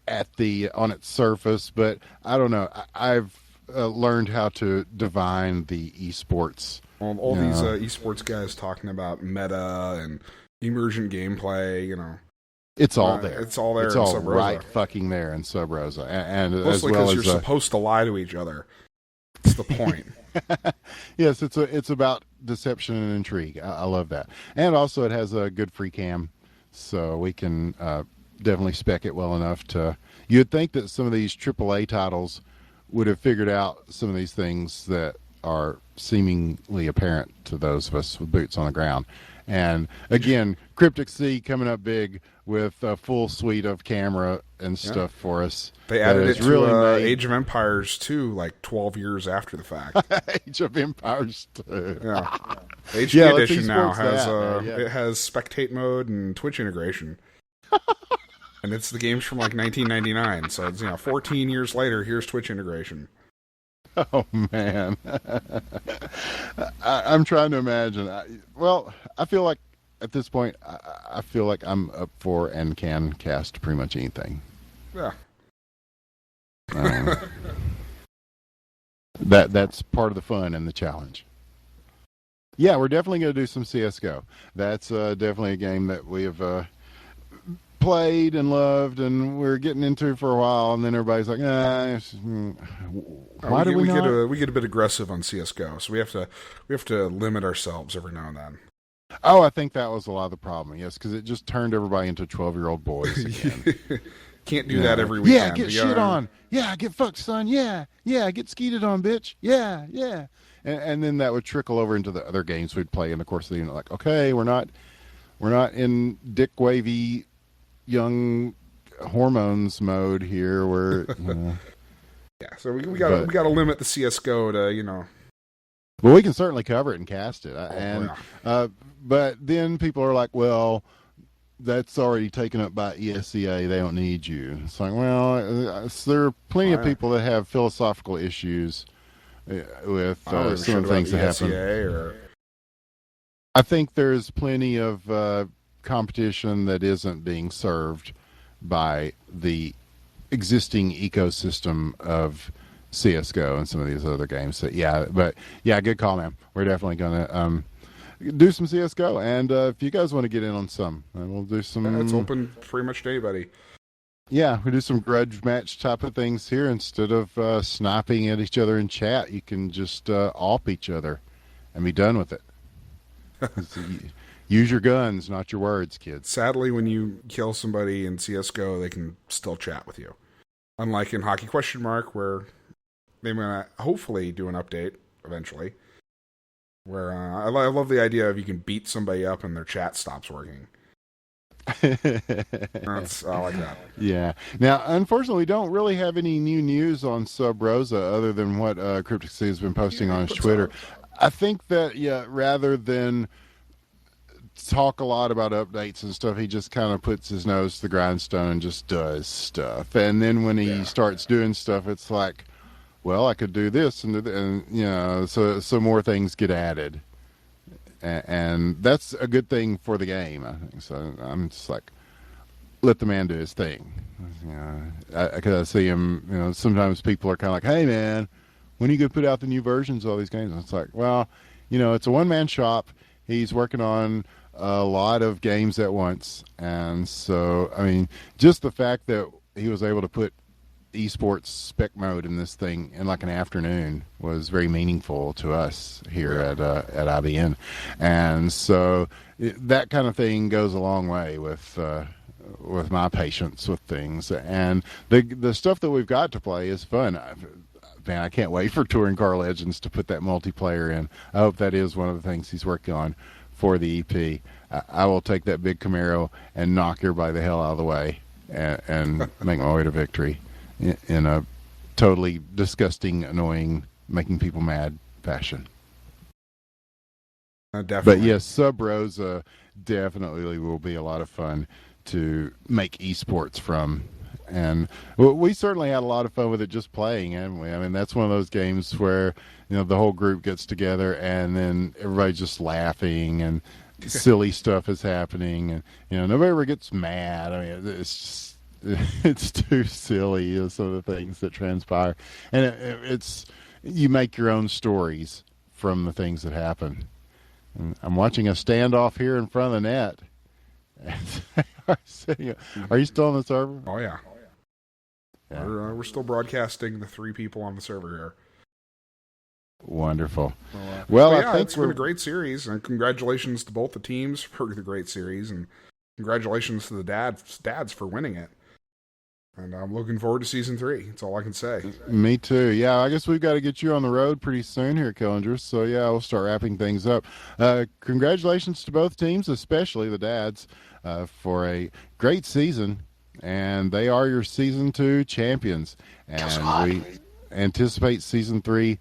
A: on its surface, but I don't know. I've learned how to divine the esports.
B: All these esports guys talking about meta and emergent gameplay,
A: It's all there.
B: It's all there.
A: It's
B: in
A: all
B: Sub Rosa.
A: right fucking there in Sub Rosa, and
B: mostly
A: as well
B: because
A: as
B: you're supposed to lie to each other. That's the point.
A: Yes, it's about deception and intrigue. I love that, and also it has a good free cam, so we can definitely spec it well enough to. You'd think that some of these AAA titles would have figured out some of these things that are seemingly apparent to those of us with boots on the ground. And again, Cryptic Sea coming up big with a full suite of camera and stuff for us.
B: They added it to Age of Empires 2 like 12 years after the fact.
A: Age of Empires 2.
B: Yeah. HD edition now has
A: that,
B: it has spectate mode and Twitch integration. And it's the games from like 1999, so it's 14 years later. Here's Twitch integration.
A: Oh man, I'm trying to imagine. I feel like at this point, I feel like I'm up for and can cast pretty much anything.
B: Yeah.
A: That's part of the fun and the challenge. Yeah, we're definitely going to do some CS:GO. That's definitely a game that we have played and loved, and we're getting into for a while, and then everybody's like, why do we not?
B: We get a bit aggressive on CS:GO, so we have to limit ourselves every now and then.
A: Oh, I think that was a lot of the problem. Yes, because it just turned everybody into 12-year-old boys again.
B: Can't do that every weekend.
A: Yeah, get shit on. Yeah, get fucked, son. Yeah, get skeeted on, bitch. Yeah. And then that would trickle over into the other games we'd play in the course of the like, okay, we're not in dick wavy young hormones mode here. We're
B: yeah. So we got to limit the CS:GO to
A: Well, we can certainly cover it and cast it, but then people are like, well, that's already taken up by ESEA. They don't need you. It's like, well, there are plenty of people that have philosophical issues with some of the things that happen. I think there's plenty of competition that isn't being served by the existing ecosystem of CS:GO and some of these other games. So good call, man. We're definitely gonna do some CS:GO, and if you guys want to get in on some, we'll do some.
B: It's open pretty much to anybody.
A: Yeah, we do some grudge match type of things here. Instead of sniping at each other in chat, you can just AWP each other and be done with it. Use your guns, not your words, kids.
B: Sadly, when you kill somebody in CS:GO, they can still chat with you. Unlike in Hockey Question Mark, where they're going to hopefully do an update eventually. Where I love the idea of you can beat somebody up and their chat stops working. I like that. Yeah.
A: Now, unfortunately, we don't really have any new news on Sub Rosa other than what Cryptic Sea has been posting on his Twitter. I think that, rather than talk a lot about updates and stuff, he just kind of puts his nose to the grindstone and just does stuff. And then when he starts doing stuff, it's like, well, I could do this and so more things get added. And that's a good thing for the game, I think. So I'm just like, let the man do his thing. Because I see him, sometimes people are kind of like, hey, man, when are you going to put out the new versions of all these games? And it's like, well, it's a one-man shop. He's working on a lot of games at once. And so, I mean, just the fact that he was able to put esports spec mode in this thing in like an afternoon was very meaningful to us here at IBN. And so that kind of thing goes a long way with my patience with things. And the stuff that we've got to play is fun. Man, I can't wait for Touring Car Legends to put that multiplayer in. I hope that is one of the things he's working on for the EP. I will take that big Camaro and knock everybody the hell out of the way and make my way to victory in a totally disgusting, annoying, making people mad fashion.
B: Definitely.
A: But yes, Sub Rosa definitely will be a lot of fun to make esports from. And we certainly had a lot of fun with it just playing, haven't we? I mean, that's one of those games where, the whole group gets together and then everybody's just laughing and silly stuff is happening. And, nobody ever gets mad. I mean, it's just, it's too silly, some of the things that transpire. And it's you make your own stories from the things that happen. And I'm watching a standoff here in front of the net. Are you still on the server?
B: Oh, yeah.
A: Yeah.
B: We're still broadcasting the 3 people on the server here.
A: Wonderful.
B: Well,
A: I think
B: it's been a great series, and congratulations to both the teams for the great series, and congratulations to the dads for winning it. And I'm looking forward to season 3. That's all I can say.
A: Me too. Yeah, I guess we've got to get you on the road pretty soon here, Killinger. So yeah, we'll start wrapping things up. Congratulations to both teams, especially the dads, for a great season. And they are your season 2 champions. And we anticipate season 3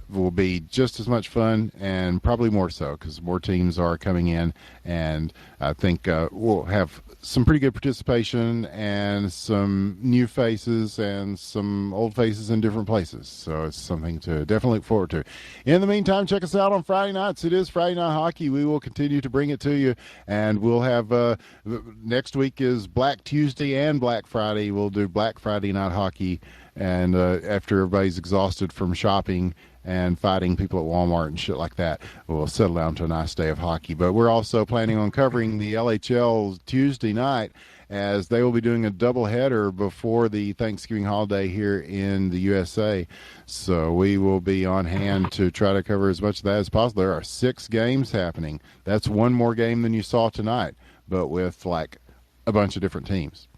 A: will be just as much fun and probably more so because more teams are coming in. And I think we'll have some pretty good participation and some new faces and some old faces in different places. So it's something to definitely look forward to. In the meantime, check us out on Friday nights. It is Friday Night Hockey. We will continue to bring it to you, and we'll have next week is Black Tuesday and Black Friday. We'll do Black Friday Night Hockey, and after everybody's exhausted from shopping and fighting people at Walmart and shit like that, we'll settle down to a nice day of hockey. But we're also planning on covering the LHL Tuesday night, as they will be doing a doubleheader before the Thanksgiving holiday here in the USA. So we will be on hand to try to cover as much of that as possible. There are 6 games happening. That's one more game than you saw tonight, but with like a bunch of different teams.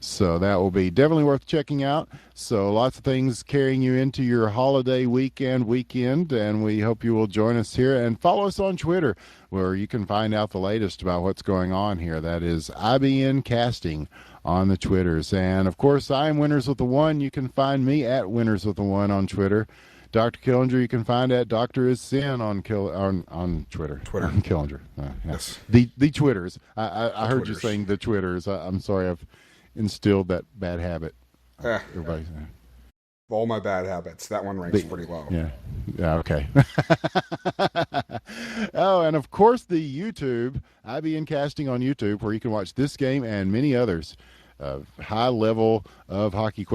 A: So that will be definitely worth checking out. So lots of things carrying you into your holiday weekend, and we hope you will join us here and follow us on Twitter, where you can find out the latest about what's going on here. That is IBN Casting on the Twitters. And, of course, I'm Winners with the One. You can find me at Winners with the One on Twitter. Dr. Killinger, you can find at Dr. Is Sin on Twitter. On Killinger.
B: Yes.
A: The Twitters. I heard you saying the Twitters. I'm sorry, I've instilled that bad habit. Everybody.
B: All my bad habits. That one ranks pretty low.
A: Yeah, okay. Oh, and of course the YouTube, IBN Casting on YouTube, where you can watch this game and many others. High level of hockey ?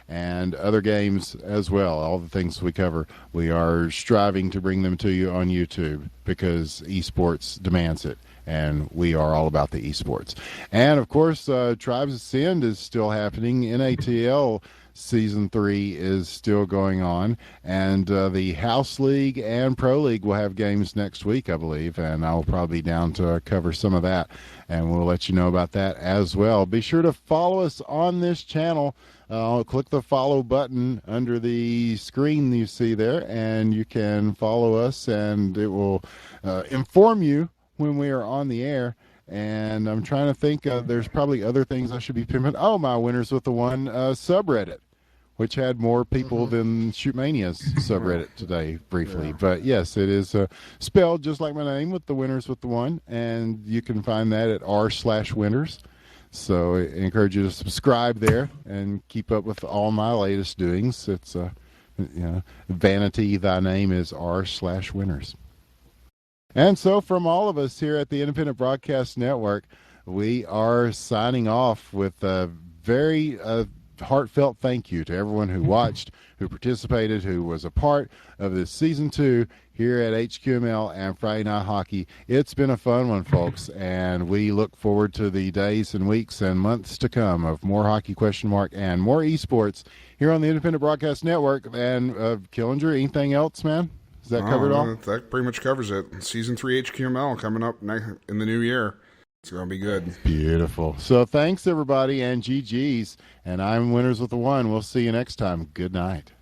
A: And other games as well. All the things we cover, we are striving to bring them to you on YouTube because esports demands it. And we are all about the esports. And, of course, Tribes Ascend is still happening. NATL Season 3 is still going on. And the House League and Pro League will have games next week, I believe. And I'll probably be down to cover some of that. And we'll let you know about that as well. Be sure to follow us on this channel. Click the follow button under the screen you see there. And you can follow us, and it will inform you when we are on the air. And I'm trying to think, there's probably other things I should be pimping. Oh, my Winners with the One subreddit, which had more people than Shootmania's subreddit today, briefly. Yeah. But yes, it is spelled just like my name, with the Winners with the One, and you can find that at r/winners. So I encourage you to subscribe there and keep up with all my latest doings. It's vanity, thy name is r/winners. And so from all of us here at the Independent Broadcast Network, we are signing off with a very heartfelt thank you to everyone who watched, who participated, who was a part of this season 2 here at HQML and Friday Night Hockey. It's been a fun one, folks, and we look forward to the days and weeks and months to come of more hockey ? And more esports here on the Independent Broadcast Network. And Killinger, anything else, man? Is that covered all?
B: That pretty much covers it. Season 3 HQML coming up in the new year. It's going to be good.
A: Beautiful. So thanks, everybody, and GG's. And I'm Winners with the One. We'll see you next time. Good night.